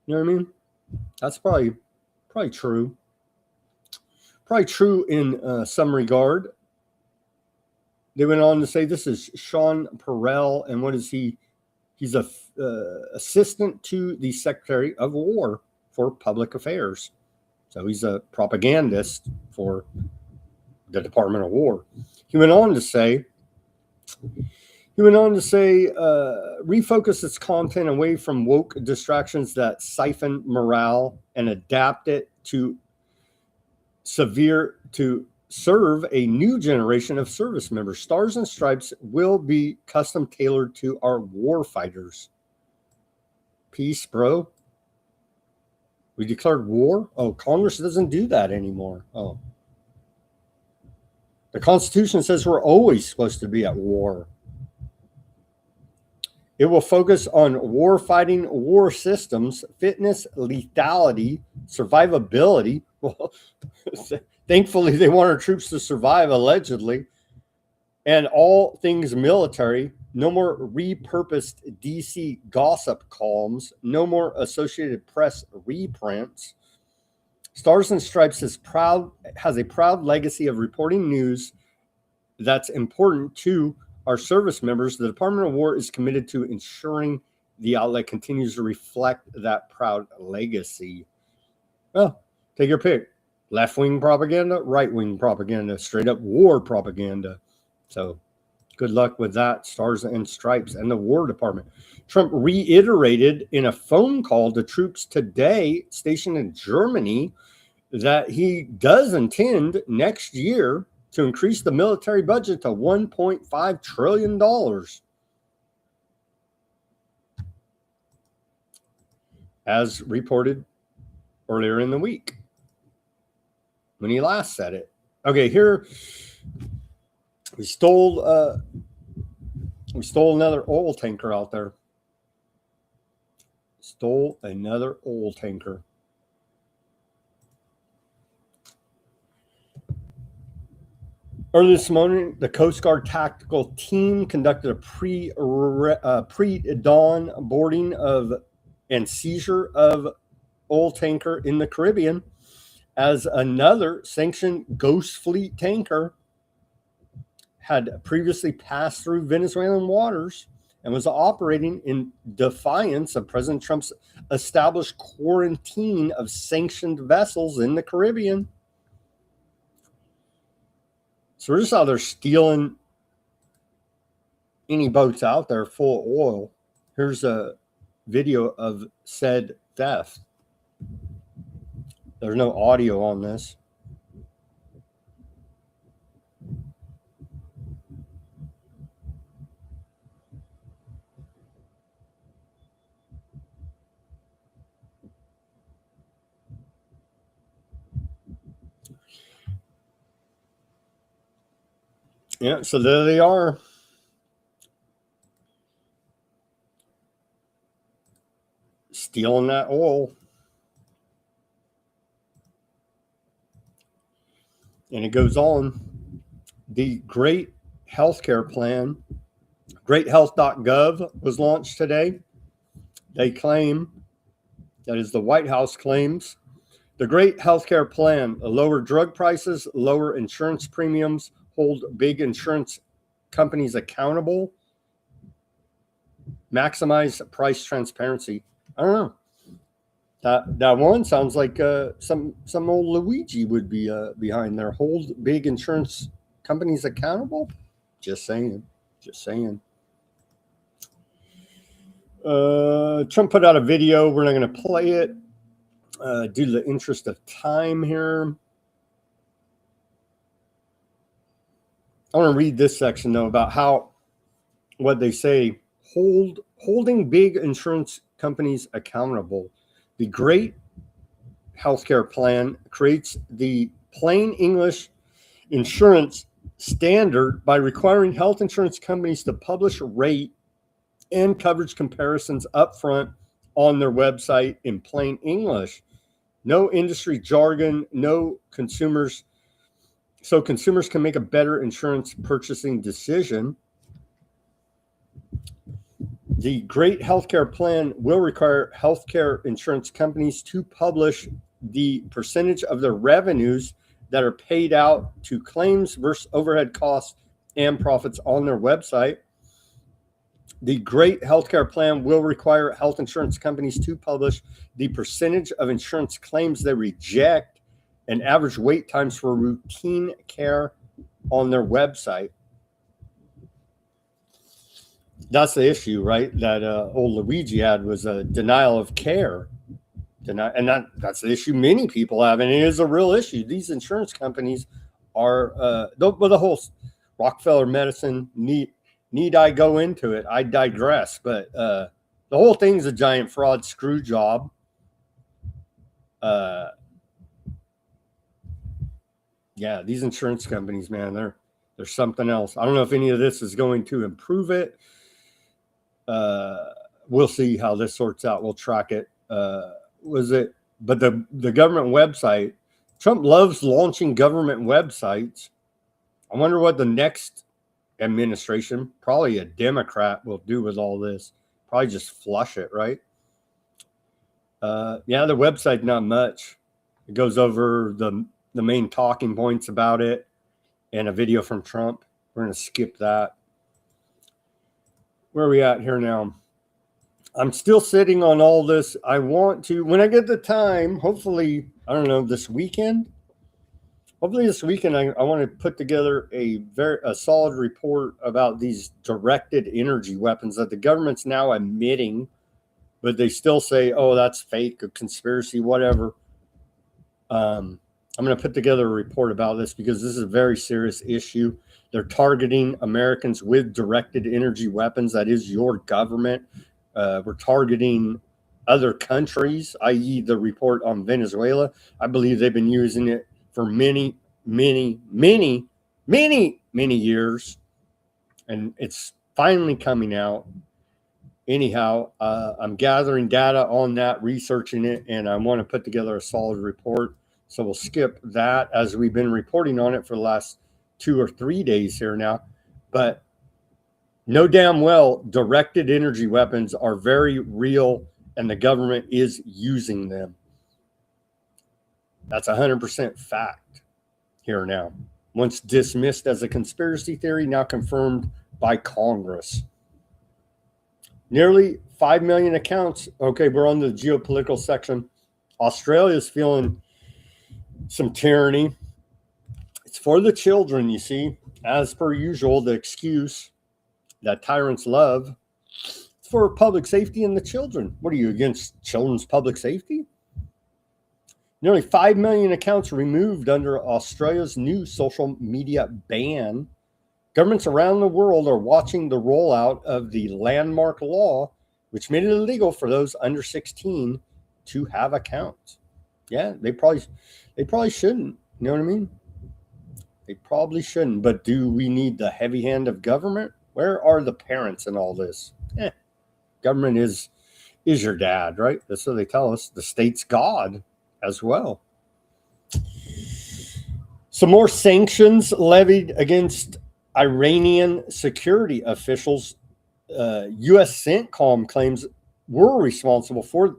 know what I mean? That's probably true. Probably true in some regard. They went on to say this is Sean Perrell, and what is he? He's a assistant to the Secretary of War for Public Affairs. So he's a propagandist for the Department of War. He went on to say, refocus its content away from woke distractions that siphon morale and adapt it to serve a new generation of service members. Stars and Stripes will be custom tailored to our war fighters. Peace, bro. We declared war? Oh, Congress doesn't do that anymore. Oh. The Constitution says we're always supposed to be at war. It will focus on war fighting, war systems, fitness, lethality, survivability. Well, thankfully, they want our troops to survive, allegedly. And all things military. No more repurposed DC gossip columns. No more Associated Press reprints. Stars and Stripes has a proud legacy of reporting news that's important to our service members. The Department of War is committed to ensuring the outlet continues to reflect that proud legacy. Well, take your pick. Left-wing propaganda, right-wing propaganda, straight-up war propaganda. So good luck with that, Stars and Stripes and the War Department. Trump reiterated in a phone call to troops today stationed in Germany that he does intend next year to increase the military budget to $1.5 trillion. As reported earlier in the week when he last said it. Okay, here we stole another oil tanker out there. Stole another oil tanker. Early this morning, the Coast Guard tactical team conducted a pre-dawn boarding of and seizure of oil tanker in the Caribbean, as another sanctioned Ghost Fleet tanker had previously passed through Venezuelan waters and was operating in defiance of President Trump's established quarantine of sanctioned vessels in the Caribbean. So we're just out there stealing any boats out there full of oil. Here's a video of said theft. There's no audio on this. Yeah, so there they are. stealing that oil. And it goes on. The Great Healthcare Plan, greathealth.gov, was launched today. They claim, that is the White House claims, the Great Healthcare Plan, lower drug prices, lower insurance premiums, hold big insurance companies accountable, maximize price transparency. I don't know. That one sounds like some old Luigi would be behind there. Hold big insurance companies accountable. Just saying. Trump put out a video. We're not going to play it due to the interest of time here. I want to read this section though about how what they say holding big insurance companies accountable. The Great Healthcare Plan creates the plain English insurance standard by requiring health insurance companies to publish rate and coverage comparisons upfront on their website in plain English. No industry jargon, no consumers, so consumers can make a better insurance purchasing decision. The Great Healthcare Plan will require healthcare insurance companies to publish the percentage of their revenues that are paid out to claims versus overhead costs and profits on their website. The Great Healthcare Plan will require health insurance companies to publish the percentage of insurance claims they reject and average wait times for routine care on their website. That's the issue, right? That old Luigi had was a denial of care. And that's the issue many people have, and it is a real issue. These insurance companies are, the whole Rockefeller medicine, need I go into it? I digress, but the whole thing's a giant fraud screw job. Yeah, these insurance companies, man, they're something else. I don't know if any of this is going to improve it. We'll see how this sorts out. We'll track it. But the government website, Trump loves launching government websites. I wonder what the next administration, probably a Democrat, will do with all this. Probably just flush it, right? Yeah, the website, not much. It goes over the main talking points about it and a video from Trump. We're going to skip that. Where are we at here now? I'm still sitting on all this. I want to, when I get the time, hopefully, I don't know, this weekend. Hopefully this weekend, I want to put together a solid report about these directed energy weapons that the government's now admitting, but they still say, oh, that's fake, a conspiracy, whatever. I'm going to put together a report about this because this is a very serious issue. They're targeting Americans with directed energy weapons. That is your government. We're targeting other countries, i.e. the report on Venezuela. I believe they've been using it for many years. And it's finally coming out. Anyhow, I'm gathering data on that, researching it, and I want to put together a solid report. So we'll skip that as we've been reporting on it for the last 2 or 3 days here now. But no damn well, directed energy weapons are very real, and the government is using them. That's 100% fact here now. Once dismissed as a conspiracy theory, now confirmed by Congress. Nearly 5 million accounts. Okay, we're on the geopolitical section. Australia's feeling some tyranny. It's for the children, you see. As per usual, the excuse that tyrants love. It's for public safety and the children. What are you, against children's public safety? Nearly 5 million accounts removed under Australia's new social media ban. Governments around the world are watching the rollout of the landmark law, which made it illegal for those under 16 to have accounts. Yeah, they probably shouldn't. You know what I mean? They probably shouldn't. But do we need the heavy hand of government? Where are the parents in all this? Government is is your dad, right? That's what they tell us. The state's God as well. Some more sanctions levied against Iranian security officials. U.S. CENTCOM claims we're responsible for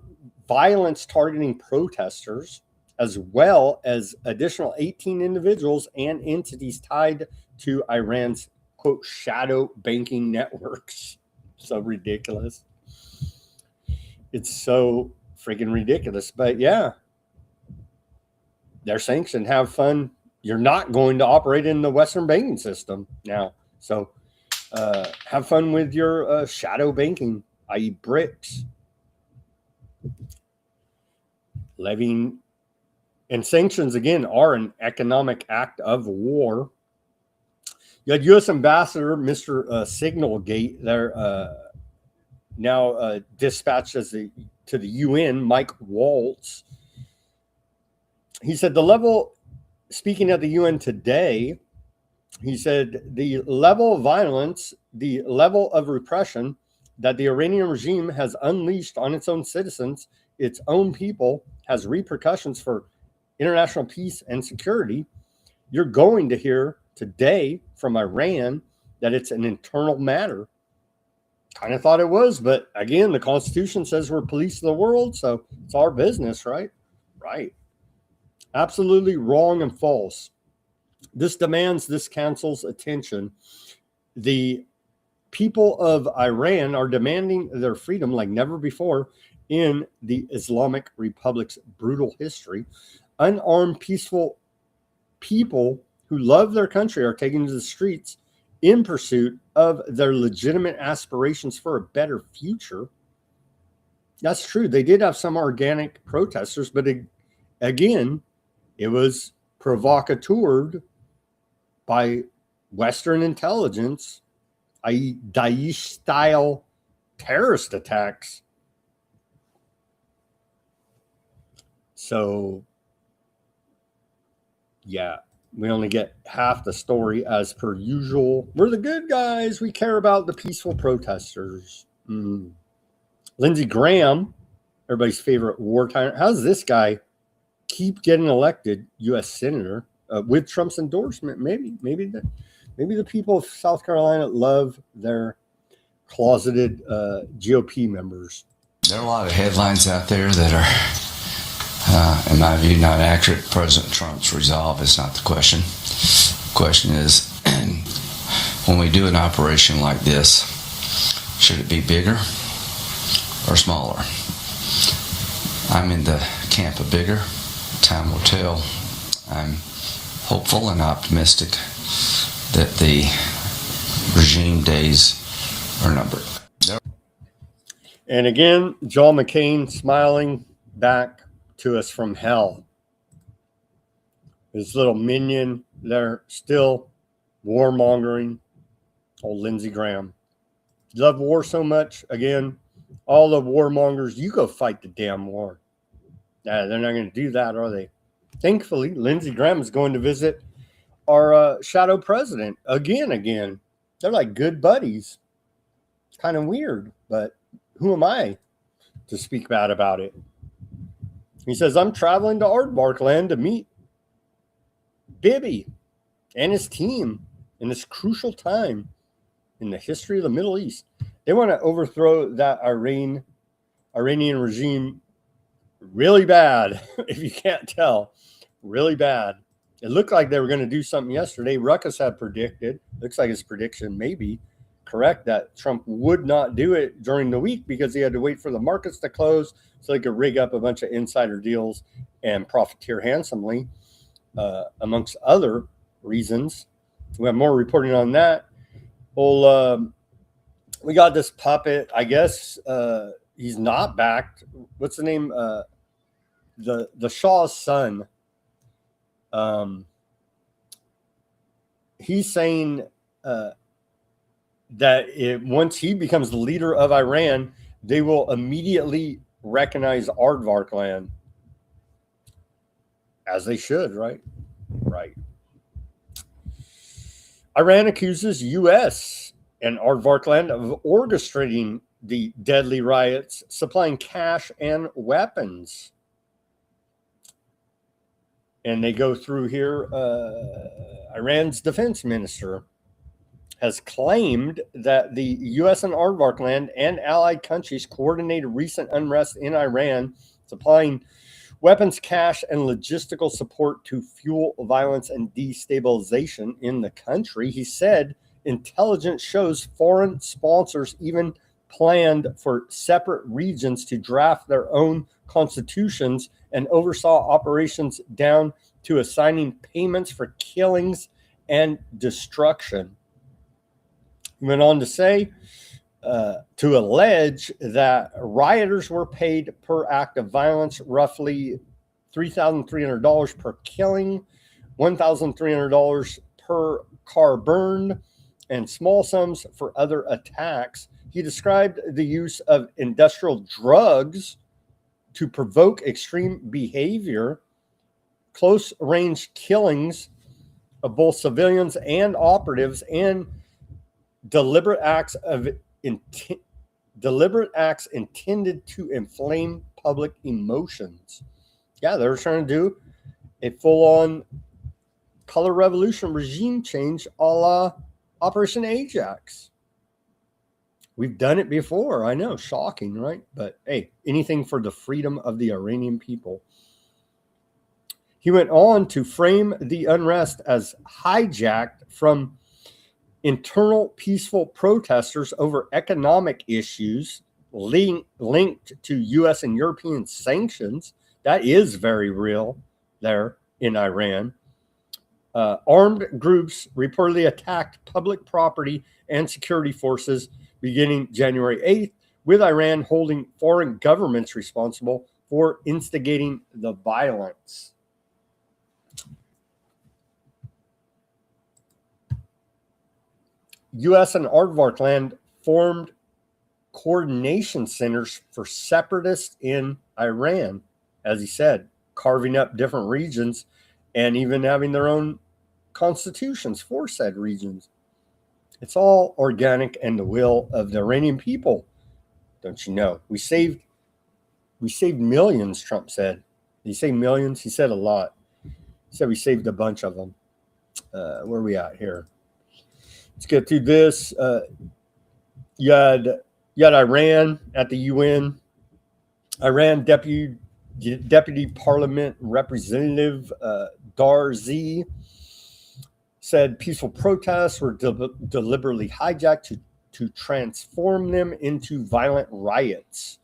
violence targeting protesters, as well as additional 18 individuals and entities tied to Iran's, quote, shadow banking networks. So ridiculous. It's so freaking ridiculous. But yeah, they're sanctioned. Have fun. You're not going to operate in the Western banking system now. So have fun with your shadow banking, i.e. BRICS. Levying and sanctions, again, are an economic act of war. You had U.S. Ambassador Mr. Signalgate there now dispatched to the UN, Mike Waltz. He said speaking at the UN today, he said the level of violence, the level of repression that the Iranian regime has unleashed on its own citizens, its own people, has repercussions for international peace and security. You're going to hear today from Iran that it's an internal matter. Kind of thought it was, but again, the Constitution says we're police of the world, so it's our business, right? Right. Absolutely wrong and false. This demands this council's attention. The people of Iran are demanding their freedom like never before in the Islamic Republic's brutal history. Unarmed, peaceful people who love their country are taken to the streets in pursuit of their legitimate aspirations for a better future. That's true. They did have some organic protesters, but again, it was provocateured by Western intelligence, i.e. Daesh-style terrorist attacks. So, yeah, we only get half the story as per usual. We're the good guys. We care about the peaceful protesters. Lindsey Graham, everybody's favorite war tyrant. How's this guy keep getting elected U.S. senator with Trump's endorsement? Maybe the people of South Carolina love their closeted GOP members. There are a lot of headlines out there that are, in my view, not accurate. President Trump's resolve is not the question. The question is, when we do an operation like this, should it be bigger or smaller? I'm in the camp of bigger. Time will tell. I'm hopeful and optimistic that the regime days are numbered. And again, John McCain smiling back to us from hell. His little minion there, still warmongering. Old Lindsey Graham. You love war so much. Again, all the warmongers, you go fight the damn war. They're not going to do that, are they? Thankfully, Lindsey Graham is going to visit our shadow president again. They're like good buddies. Kind of weird, but who am I to speak bad about it? He says, I'm traveling to Aardvark land to meet Bibi and his team in this crucial time in the history of the Middle East. They want to overthrow that Iranian regime really bad, if you can't tell. Really bad. It looked like they were going to do something yesterday. Ruckus had predicted, looks like his prediction may be correct, that Trump would not do it during the week because he had to wait for the markets to close so they could rig up a bunch of insider deals and profiteer handsomely, amongst other reasons. We have more reporting on that. Well, we got this puppet. I guess he's not backed. What's the name? The Shah's son. He's saying that once he becomes the leader of Iran, they will immediately recognize Aardvark land. As they should, right? Right. Iran accuses U.S. and Aardvark land of orchestrating the deadly riots, supplying cash and weapons. And they go through here. Iran's defense minister has claimed that the U.S. and aardvark land and allied countries coordinated recent unrest in Iran, supplying weapons, cash, and logistical support to fuel violence and destabilization in the country. He said intelligence shows foreign sponsors even planned for separate regions to draft their own constitutions and oversaw operations down to assigning payments for killings and destruction. He went on to say, to allege that rioters were paid per act of violence, roughly $3,300 per killing, $1,300 per car burned, and small sums for other attacks. He described the use of industrial drugs to provoke extreme behavior, close-range killings of both civilians and operatives, and deliberate acts intended to inflame public emotions. Yeah, they were trying to do a full-on color revolution regime change a la Operation Ajax. We've done it before. I know, shocking, right? But hey, anything for the freedom of the Iranian people. He went on to frame the unrest as hijacked from internal peaceful protesters over economic issues linked to U.S. and European sanctions. That is very real there in Iran. Armed groups reportedly attacked public property and security forces beginning January 8th, with Iran holding foreign governments responsible for instigating the violence. U.S. and aardvark land formed coordination centers for separatists in Iran, as he said, carving up different regions and even having their own constitutions for said regions. It's all organic and the will of the Iranian people. Don't you know? We saved millions, Trump said. Did he say millions? He said a lot. He said we saved a bunch of them. Where are we at here? Let's get through this. You had Iran at the UN. Iran Deputy Parliament Representative Odysee said peaceful protests were deliberately hijacked to transform them into violent riots.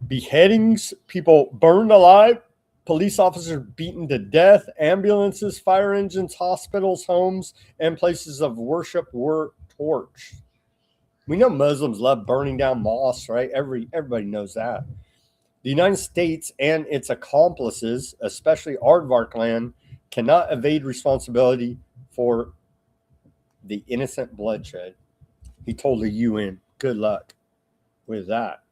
Beheadings, people burned alive, police officers beaten to death, ambulances, fire engines, hospitals, homes, and places of worship were torched. We know Muslims love burning down mosques, right? Everybody knows that. The United States and its accomplices, especially aardvark land, cannot evade responsibility for the innocent bloodshed. He told the UN, good luck with that.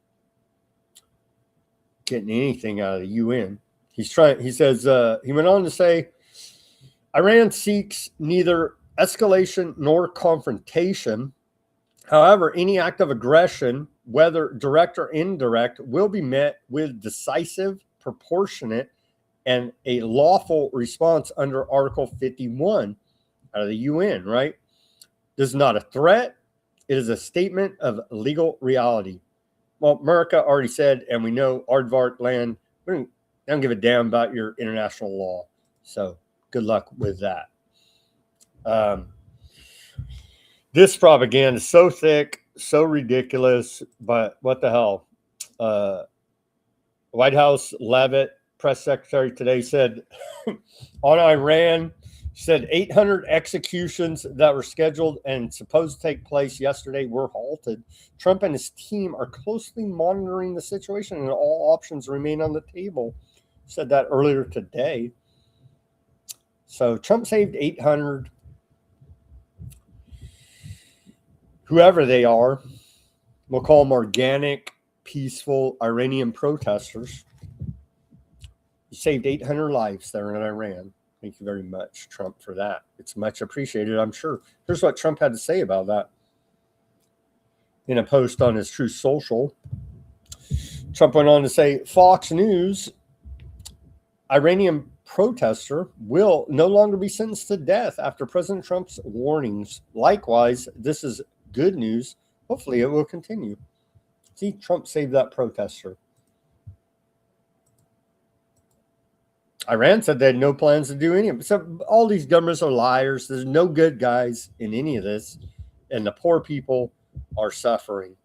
Getting anything out of the UN. He says, he went on to say, Iran seeks neither escalation nor confrontation. However, any act of aggression, whether direct or indirect, will be met with decisive, proportionate, and a lawful response under Article 51 out of the UN, right? This is not a threat. It is a statement of legal reality. Well, America already said, and we know aardvark land, we don't give a damn about your international law. So good luck with that. This propaganda is so thick, so ridiculous, but what the hell? White House Leavitt, press secretary today, said on Iran, said 800 executions that were scheduled and supposed to take place yesterday were halted. Trump and his team are closely monitoring the situation and all options remain on the table. Said that earlier today. So Trump saved 800. Whoever they are, we'll call them organic, peaceful Iranian protesters. He saved 800 lives there in Iran. Thank you very much, Trump, for that. It's much appreciated, I'm sure. Here's what Trump had to say about that. in a post on his Truth Social. Trump went on to say, Fox News, Iranian protester will no longer be sentenced to death after President Trump's warnings. Likewise, this is good news. Hopefully it will continue. See, Trump saved that protester. Iran said they had no plans to do any of it. So all these governments are liars. There's no good guys in any of this. And the poor people are suffering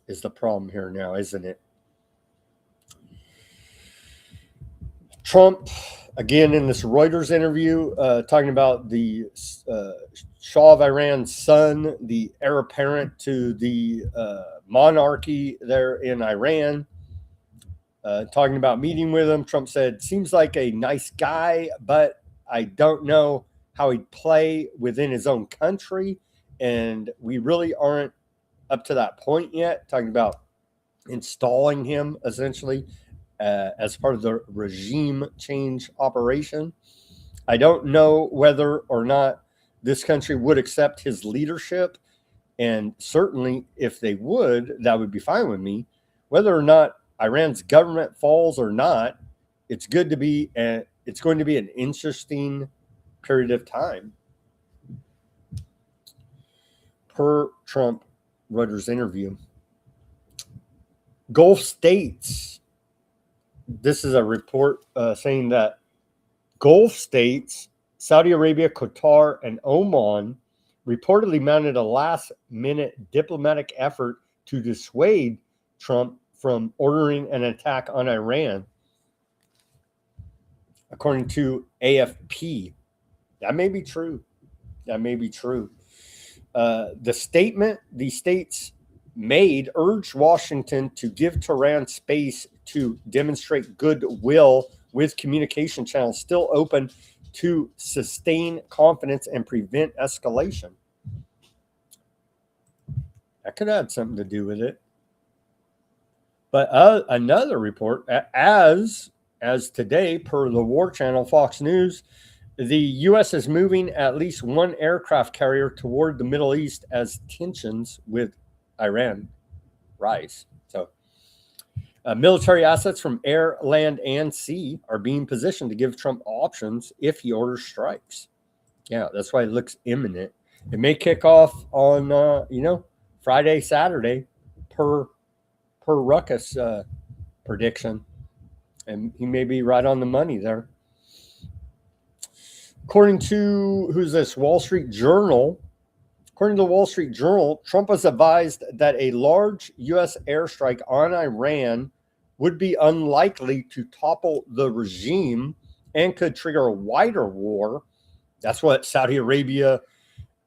is the problem here now, isn't it? Trump, again, in this Reuters interview, talking about the Shah of Iran's son, the heir apparent to the monarchy there in Iran, talking about meeting with him. Trump said, seems like a nice guy, but I don't know how he'd play within his own country. And we really aren't up to that point yet, talking about installing him essentially as part of the regime change operation. I don't know whether or not this country would accept his leadership. And certainly if they would, that would be fine with me. Whether or not Iran's government falls or not, it's going to be an interesting period of time. Per Trump Reuters interview. Gulf states. This is a report saying that Gulf states, Saudi Arabia, Qatar, and Oman reportedly mounted a last-minute diplomatic effort to dissuade Trump from ordering an attack on Iran. According to AFP. That may be true. That may be true. The statement the states made urged Washington to give Tehran space to demonstrate goodwill with communication channels still open to sustain confidence and prevent escalation. That could have something to do with it. But another report, as today, per the War Channel, Fox News, the U.S. is moving at least one aircraft carrier toward the Middle East as tensions with Iran rise. So, military assets from air, land, and sea are being positioned to give Trump options if he orders strikes. Yeah, that's why it looks imminent. It may kick off on, Friday, Saturday, per Ruckus prediction. And he may be right on the money there. According to, who's this, Wall Street Journal, according to the Wall Street Journal, Trump was advised that a large U.S. airstrike on Iran would be unlikely to topple the regime and could trigger a wider war. That's what Saudi Arabia,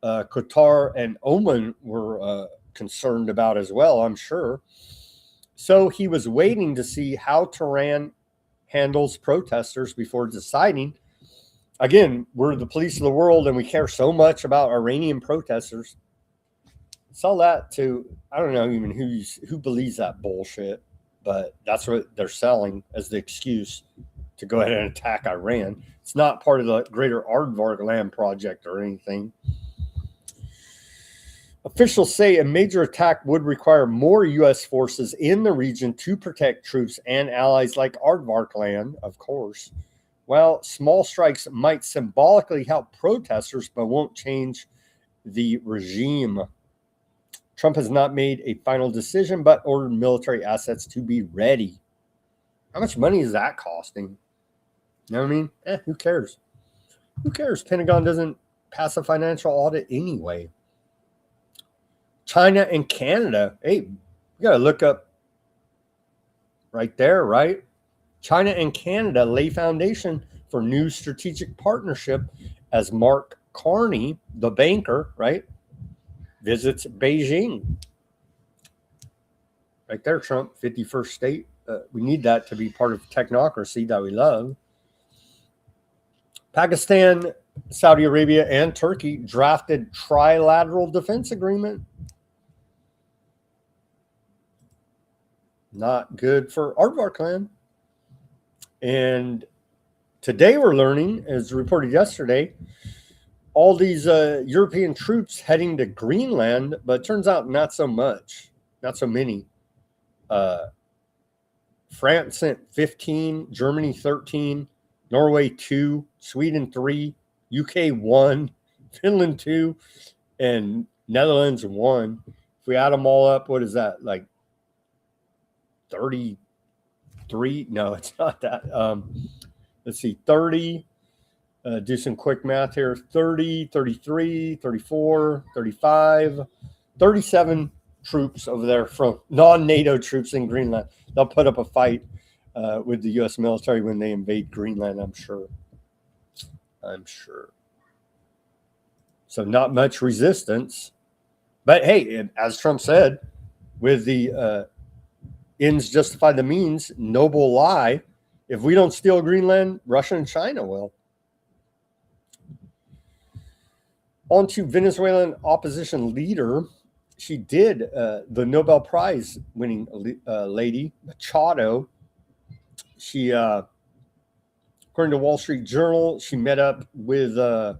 Qatar, and Oman were concerned about as well, I'm sure. So he was waiting to see how Tehran handles protesters before deciding. Again, we're the police of the world and we care so much about Iranian protesters. Sell that to, I don't know even who believes that bullshit, but that's what they're selling as the excuse to go ahead and attack Iran. It's not part of the greater Aardvark land project or anything. Officials say a major attack would require more U.S. forces in the region to protect troops and allies like Aardvark land, of course. Well, small strikes might symbolically help protesters, but won't change the regime. Trump has not made a final decision, but ordered military assets to be ready. How much money is that costing? You know what I mean? Who cares? Who cares? Pentagon doesn't pass a financial audit anyway. China and Canada. Hey, you got to look up right there, right? China and Canada lay foundation for new strategic partnership as Mark Carney, the banker, right, visits Beijing. Right there, Trump, 51st state. We need that to be part of technocracy that we love. Pakistan, Saudi Arabia, and Turkey drafted trilateral defense agreement. Not good for Aardvark land. And today we're learning, as reported yesterday, all these European troops heading to Greenland, but it turns out not so much, not so many. France sent 15, Germany 13, Norway 2, Sweden 3, UK 1, Finland 2, and Netherlands 1. If we add them all up, what is that? Like 33? No, it's not that. Let's see, 30. Do some quick math here. 30, 33, 34, 35, 37 troops over there from non-NATO troops in Greenland. They'll put up a fight with the U.S. military when they invade Greenland, I'm sure. So not much resistance. But hey, as Trump said, with the ends justify the means, noble lie. If we don't steal Greenland, Russia and China will. On to Venezuelan opposition leader. She did the Nobel Prize winning lady, Machado. She, according to Wall Street Journal, she met up with, well,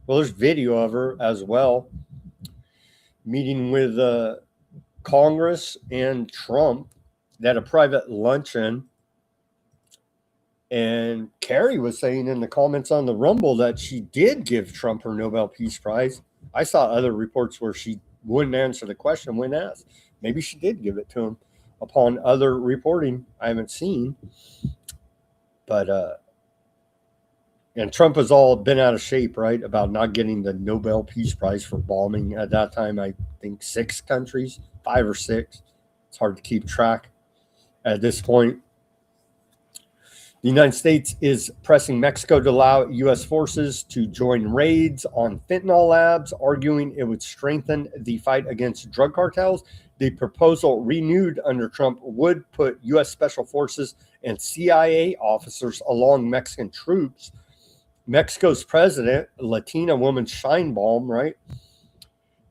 there's video of her as well, meeting with Congress and Trump at a private luncheon. And Kerry was saying in the comments on the Rumble that she did give Trump her Nobel Peace Prize. I saw other reports where she wouldn't answer the question when asked. Maybe she did give it to him upon other reporting I haven't seen. But, and Trump has all been out of shape, right, about not getting the Nobel Peace Prize for bombing at that time. I think 6 countries, 5 or 6. It's hard to keep track at this point. The United States is pressing Mexico to allow U.S. forces to join raids on fentanyl labs, arguing it would strengthen the fight against drug cartels. The proposal, renewed under Trump, would put U.S. Special Forces and CIA officers along Mexican troops. Mexico's president, Latina woman Sheinbaum, right,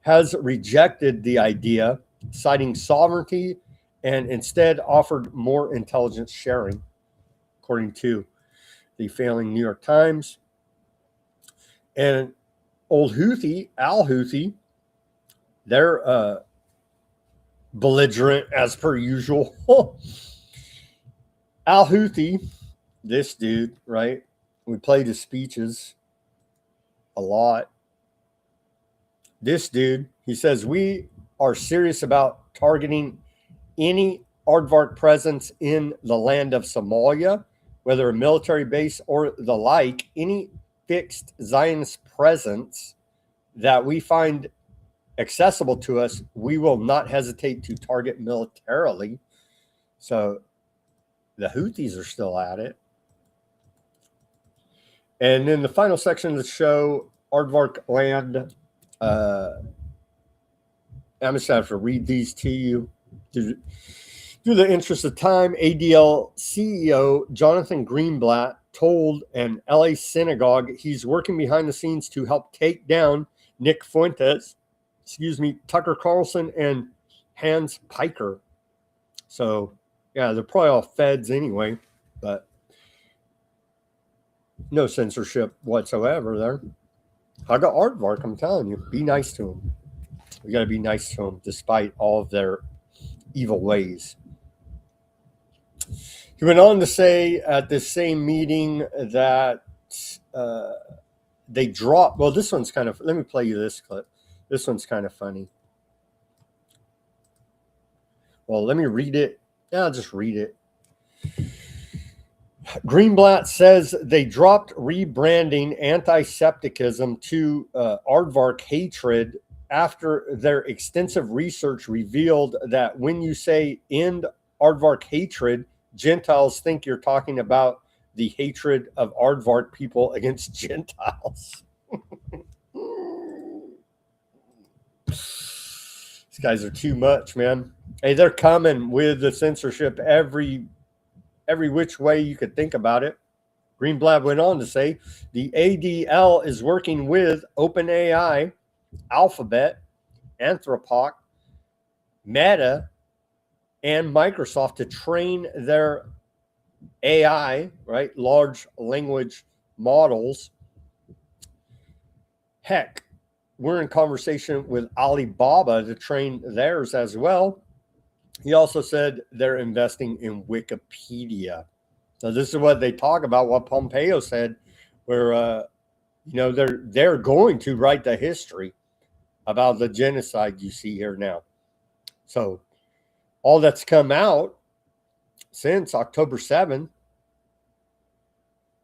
has rejected the idea, citing sovereignty, and instead offered more intelligence sharing, according to the failing New York Times. And old Houthi, Al Houthi, they're belligerent as per usual. Al Houthi, this dude, right? We played his speeches a lot. This dude, he says, we are serious about targeting any aardvark presence in the land of Somalia, whether a military base or the like. Any fixed Zionist presence that we find accessible to us, we will not hesitate to target militarily. So the Houthis are still at it. And in the final section of the show, aardvark land, I'm just going to have to read these to you. Through the interest of time, ADL CEO Jonathan Greenblatt told an LA synagogue he's working behind the scenes to help take down Nick Fuentes, Tucker Carlson, and Hans Piker. So, yeah, they're probably all feds anyway, but no censorship whatsoever there. I got aardvark, I'm telling you. Be nice to them. We got to be nice to them despite all of their evil ways. He went on to say at this same meeting that they dropped. Well, this one's kind of. Let me play you this clip. This one's kind of funny. Well, let me read it. Yeah, I'll just read it. Greenblatt says they dropped rebranding anti-Septicism to aardvark hatred after their extensive research revealed that when you say end aardvark hatred, Gentiles think you're talking about the hatred of aardvark people against Gentiles. These guys are too much, man. Hey, they're coming with the censorship every which way you could think about it. Greenblatt went on to say the ADL is working with OpenAI, Alphabet, Anthropic, Meta, and Microsoft to train their AI, right, large language models. Heck, we're in conversation with Alibaba to train theirs as well. He also said they're investing in Wikipedia. So this is what they talk about, what Pompeo said, where they're going to write the history about the genocide you see here now. So all that's come out since October 7th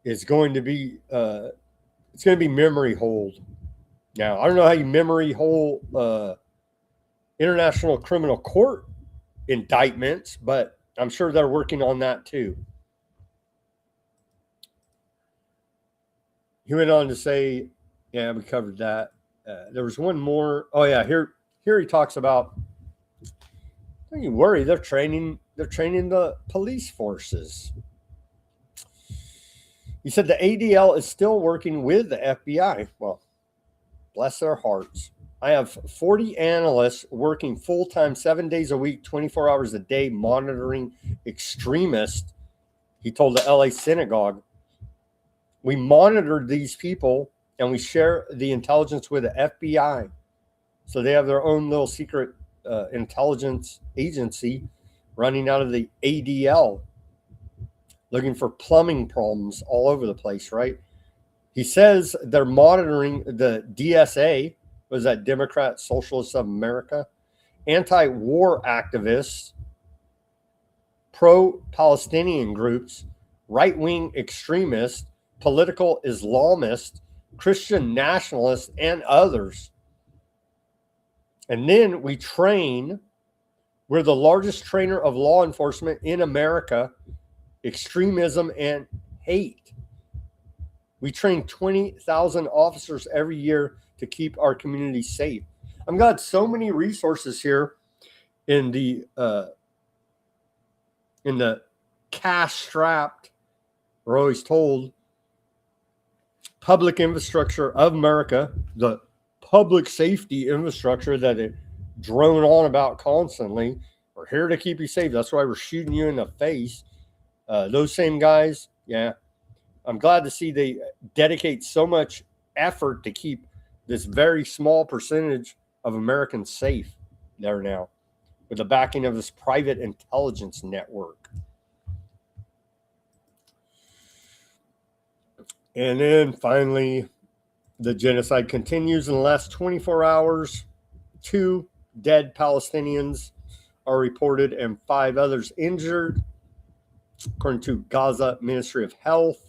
is going to be it's going to be memory hold. Now, I don't know how you memory hold International Criminal Court indictments, but I'm sure they're working on that too. He went on to say, yeah, we covered that. There was one more. Oh yeah, here he talks about, don't you worry, they're training the police forces. He said the ADL is still working with the FBI. Well, bless their hearts. I have 40 analysts working full-time 7 days a week, 24 hours a day, monitoring extremists, he told the LA synagogue. We monitored these people and we share the intelligence with the FBI. So they have their own little secret intelligence agency running out of the ADL, looking for plumbing problems all over the place, right? He says they're monitoring the DSA, was that Democrat Socialists of America, anti-war activists, pro-Palestinian groups, right-wing extremists, political Islamists, Christian nationalists, and others. And then we train, we're the largest trainer of law enforcement in America, extremism and hate. We train 20,000 officers every year to keep our community safe. I've got so many resources here in the cash-strapped, we're always told, public infrastructure of America, the public safety infrastructure that it drone on about constantly. We're here to keep you safe. That's why we're shooting you in the face. Those same guys, yeah. I'm glad to see they dedicate so much effort to keep this very small percentage of Americans safe there now, with the backing of this private intelligence network. And then finally, the genocide continues. In the last 24 hours, 2 dead Palestinians are reported and 5 others injured, according to Gaza Ministry of Health.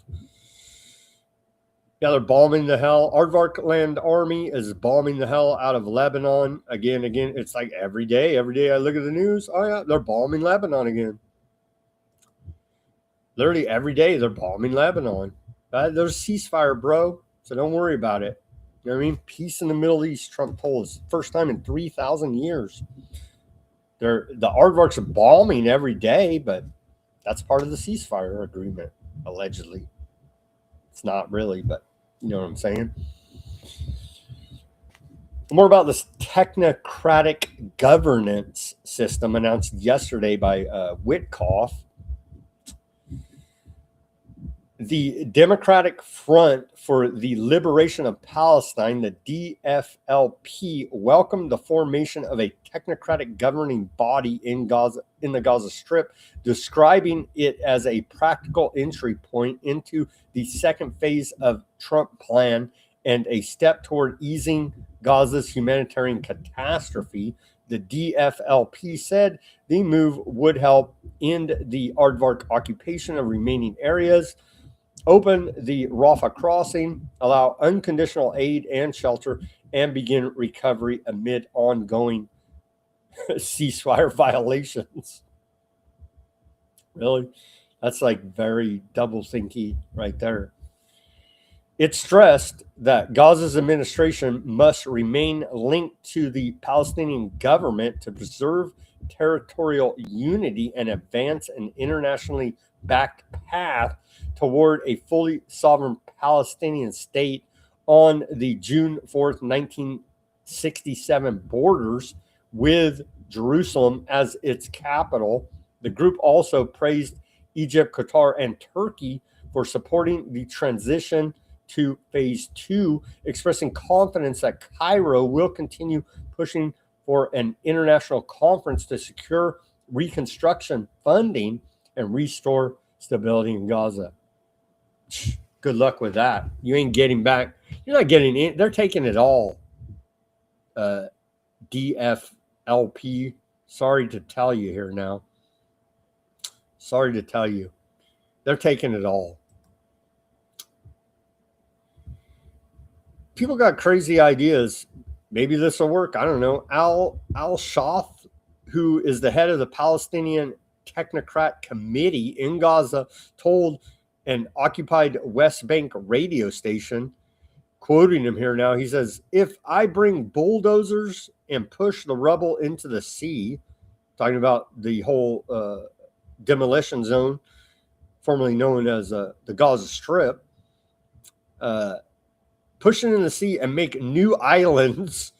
Yeah, they're bombing the hell. Aardvark Land Army is bombing the hell out of Lebanon. Again, it's like every day I look at the news. Oh, yeah, they're bombing Lebanon again. Literally every day they're bombing Lebanon. There's a ceasefire, bro, so don't worry about it. You know what I mean? Peace in the Middle East, Trump told us. First time in 3,000 years. The Aardvarks are bombing every day, but that's part of the ceasefire agreement, allegedly. It's not really, but you know what I'm saying? More about this technocratic governance system announced yesterday by Witkoff. The Democratic Front for the Liberation of Palestine, the DFLP, welcomed the formation of a technocratic governing body in the Gaza Strip, describing it as a practical entry point into the second phase of Trump plan and a step toward easing Gaza's humanitarian catastrophe. The DFLP said the move would help end the Aardvark occupation of remaining areas, open the Rafah crossing, allow unconditional aid and shelter, and begin recovery amid ongoing ceasefire violations. Really? That's like very double thinky right there. It stressed that Gaza's administration must remain linked to the Palestinian government to preserve territorial unity and advance an internationally backed path toward a fully sovereign Palestinian state on the June 4th, 1967 borders with Jerusalem as its capital. The group also praised Egypt, Qatar, and Turkey for supporting the transition to phase 2, expressing confidence that Cairo will continue pushing for an international conference to secure reconstruction funding and restore stability in Gaza. Good luck with that. You ain't getting back. You're not getting it. They're taking it all. DFLP. Sorry to tell you here now. Sorry to tell you. They're taking it all. People got crazy ideas. Maybe this will work. I don't know. Al-Shath, who is the head of the Palestinian Technocrat Committee in Gaza, told an occupied West Bank radio station, quoting him here now, he says, if I bring bulldozers and push the rubble into the sea, talking about the whole demolition zone, formerly known as the Gaza Strip, push it in the sea and make new islands,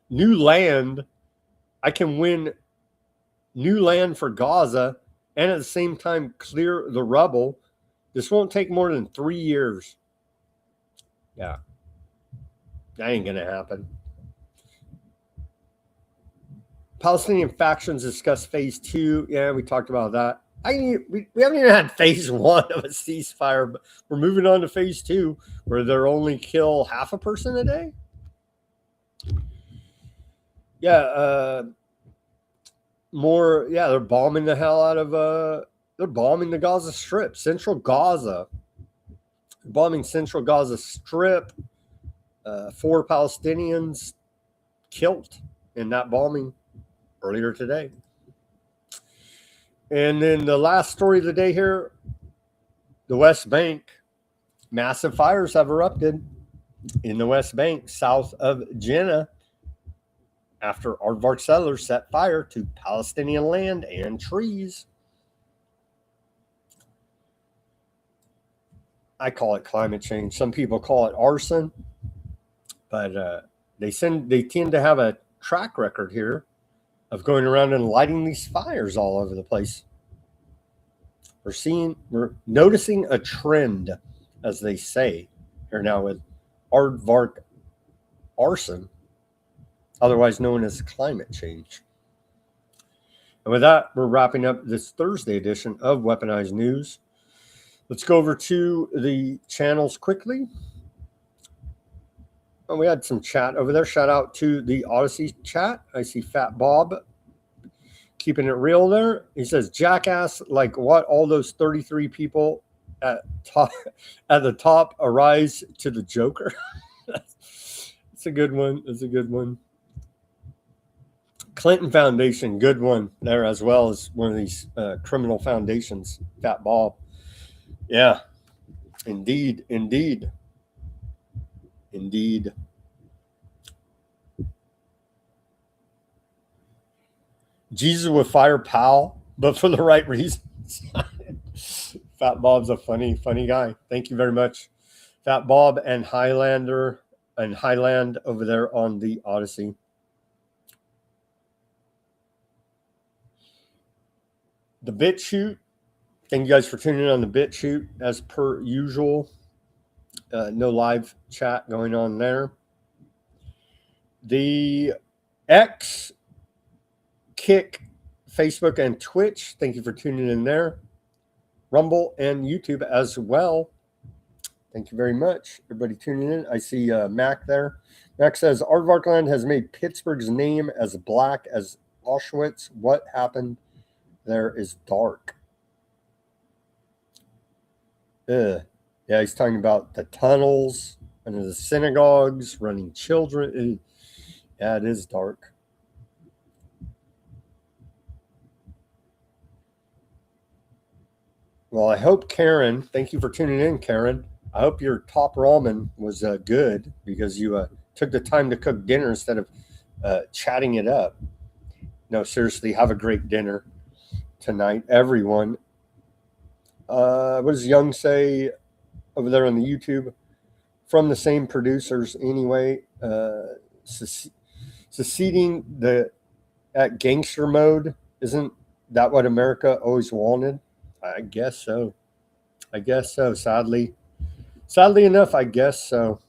new land, I can win new land for Gaza and at the same time clear the rubble. This won't take more than 3 years. Yeah. That ain't going to happen. Palestinian factions discuss phase 2. Yeah, we talked about that. We haven't even had phase 1 of a ceasefire, but we're moving on to phase 2, where they'll only kill half a person a day. Yeah, they're bombing the hell out of they're bombing the Gaza Strip, central Gaza. Bombing central Gaza Strip. 4 Palestinians killed in that bombing earlier today. And then the last story of the day here, the West Bank. Massive fires have erupted in the West Bank, south of Jenin, after aardvark settlers set fire to Palestinian land and trees. I call it climate change. Some people call it arson, but they tend to have a track record here of going around and lighting these fires all over the place. We're noticing a trend, as they say here now, with aardvark arson, otherwise known as climate change. And with that, we're wrapping up this Thursday edition of Weaponized News. Let's go over to the channels quickly. Oh, we had some chat over there. Shout out to the Odysee chat. I see Fat Bob keeping it real there. He says, jackass, like what? All those 33 people at the top arise to the Joker. It's a good one. It's a good one. Clinton Foundation, good one there, as well as one of these criminal foundations. Fat Bob. Yeah, indeed. Jesus would fire Powell, but for the right reasons. Fat Bob's a funny guy. Thank you very much, Fat Bob and Highland over there on the Odysee. The Bitchute. Thank you guys for tuning in on the Bitchute as per usual. No live chat going on there. The X, Kick, Facebook, and Twitch. Thank you for tuning in there. Rumble and YouTube as well. Thank you very much, everybody tuning in. I see Mac there. Mac says, Aardvarkland has made Pittsburgh's name as black as Auschwitz. What happened there is dark. Yeah, he's talking about the tunnels under the synagogues, running children. Yeah, it is dark. Well, I hope Karen, thank you for tuning in, Karen. I hope your top ramen was good, because you took the time to cook dinner instead of chatting it up. No, seriously, have a great dinner tonight, everyone. What does Young say over there on the YouTube? From the same producers anyway. Seceding at gangster mode. Isn't that what America always wanted? I guess so. Sadly. Sadly enough, I guess so.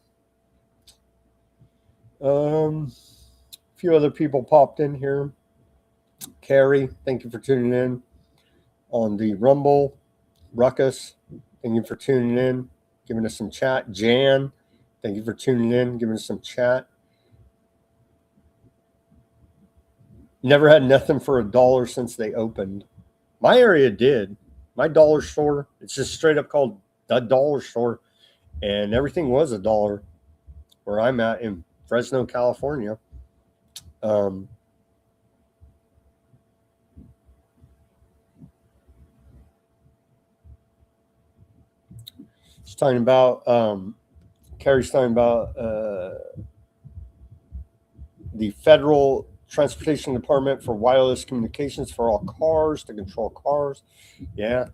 A few other people popped in here. Carrie, thank you for tuning in on the Rumble. Ruckus, thank you for tuning in, giving us some chat. Jan, thank you for tuning in, giving us some chat. Never had nothing for $1 since they opened. My area did. My dollar store, it's just straight up called the dollar store, and everything was $1 where I'm at in Fresno, California. She's talking about, Carrie's talking about the Federal Transportation Department for wireless communications for all cars to control cars. Yeah.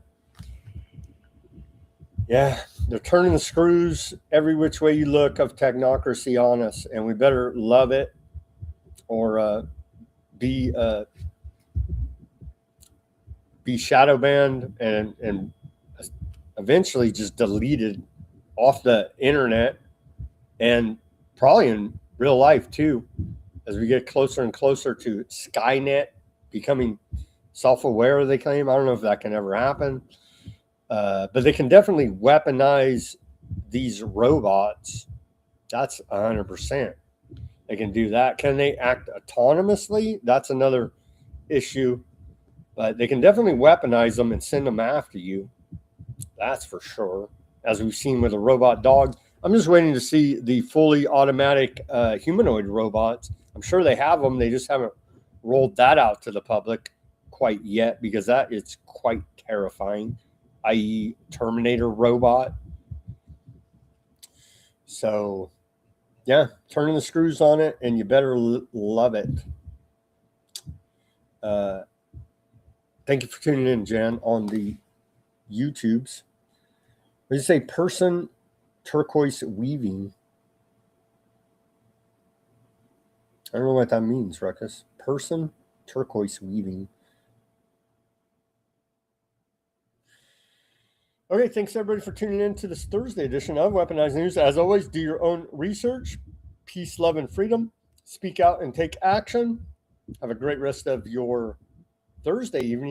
Yeah. They're turning the screws every which way you look of technocracy on us, and we better love it or be shadow banned and eventually just deleted off the internet and probably in real life too, as we get closer and closer to Skynet becoming self-aware, they claim. I don't know if that can ever happen, but they can definitely weaponize these robots. That's 100%. They can do that. Can they act autonomously? That's another issue, but they can definitely weaponize them and send them after you. That's for sure, as we've seen with a robot dog. I'm just waiting to see the fully automatic humanoid robots. I'm sure they have them. They just haven't rolled that out to the public quite yet, because that is quite terrifying, i.e. Terminator robot. So, yeah, turning the screws on it, and you better love it. Thank you for tuning in, Jen, on the YouTubes. What did you say? Person turquoise weaving. I don't know what that means, Ruckus. Person turquoise weaving. Okay, thanks everybody for tuning in to this Thursday edition of Weaponized News. As always, do your own research. Peace, love, and freedom. Speak out and take action. Have a great rest of your Thursday evening.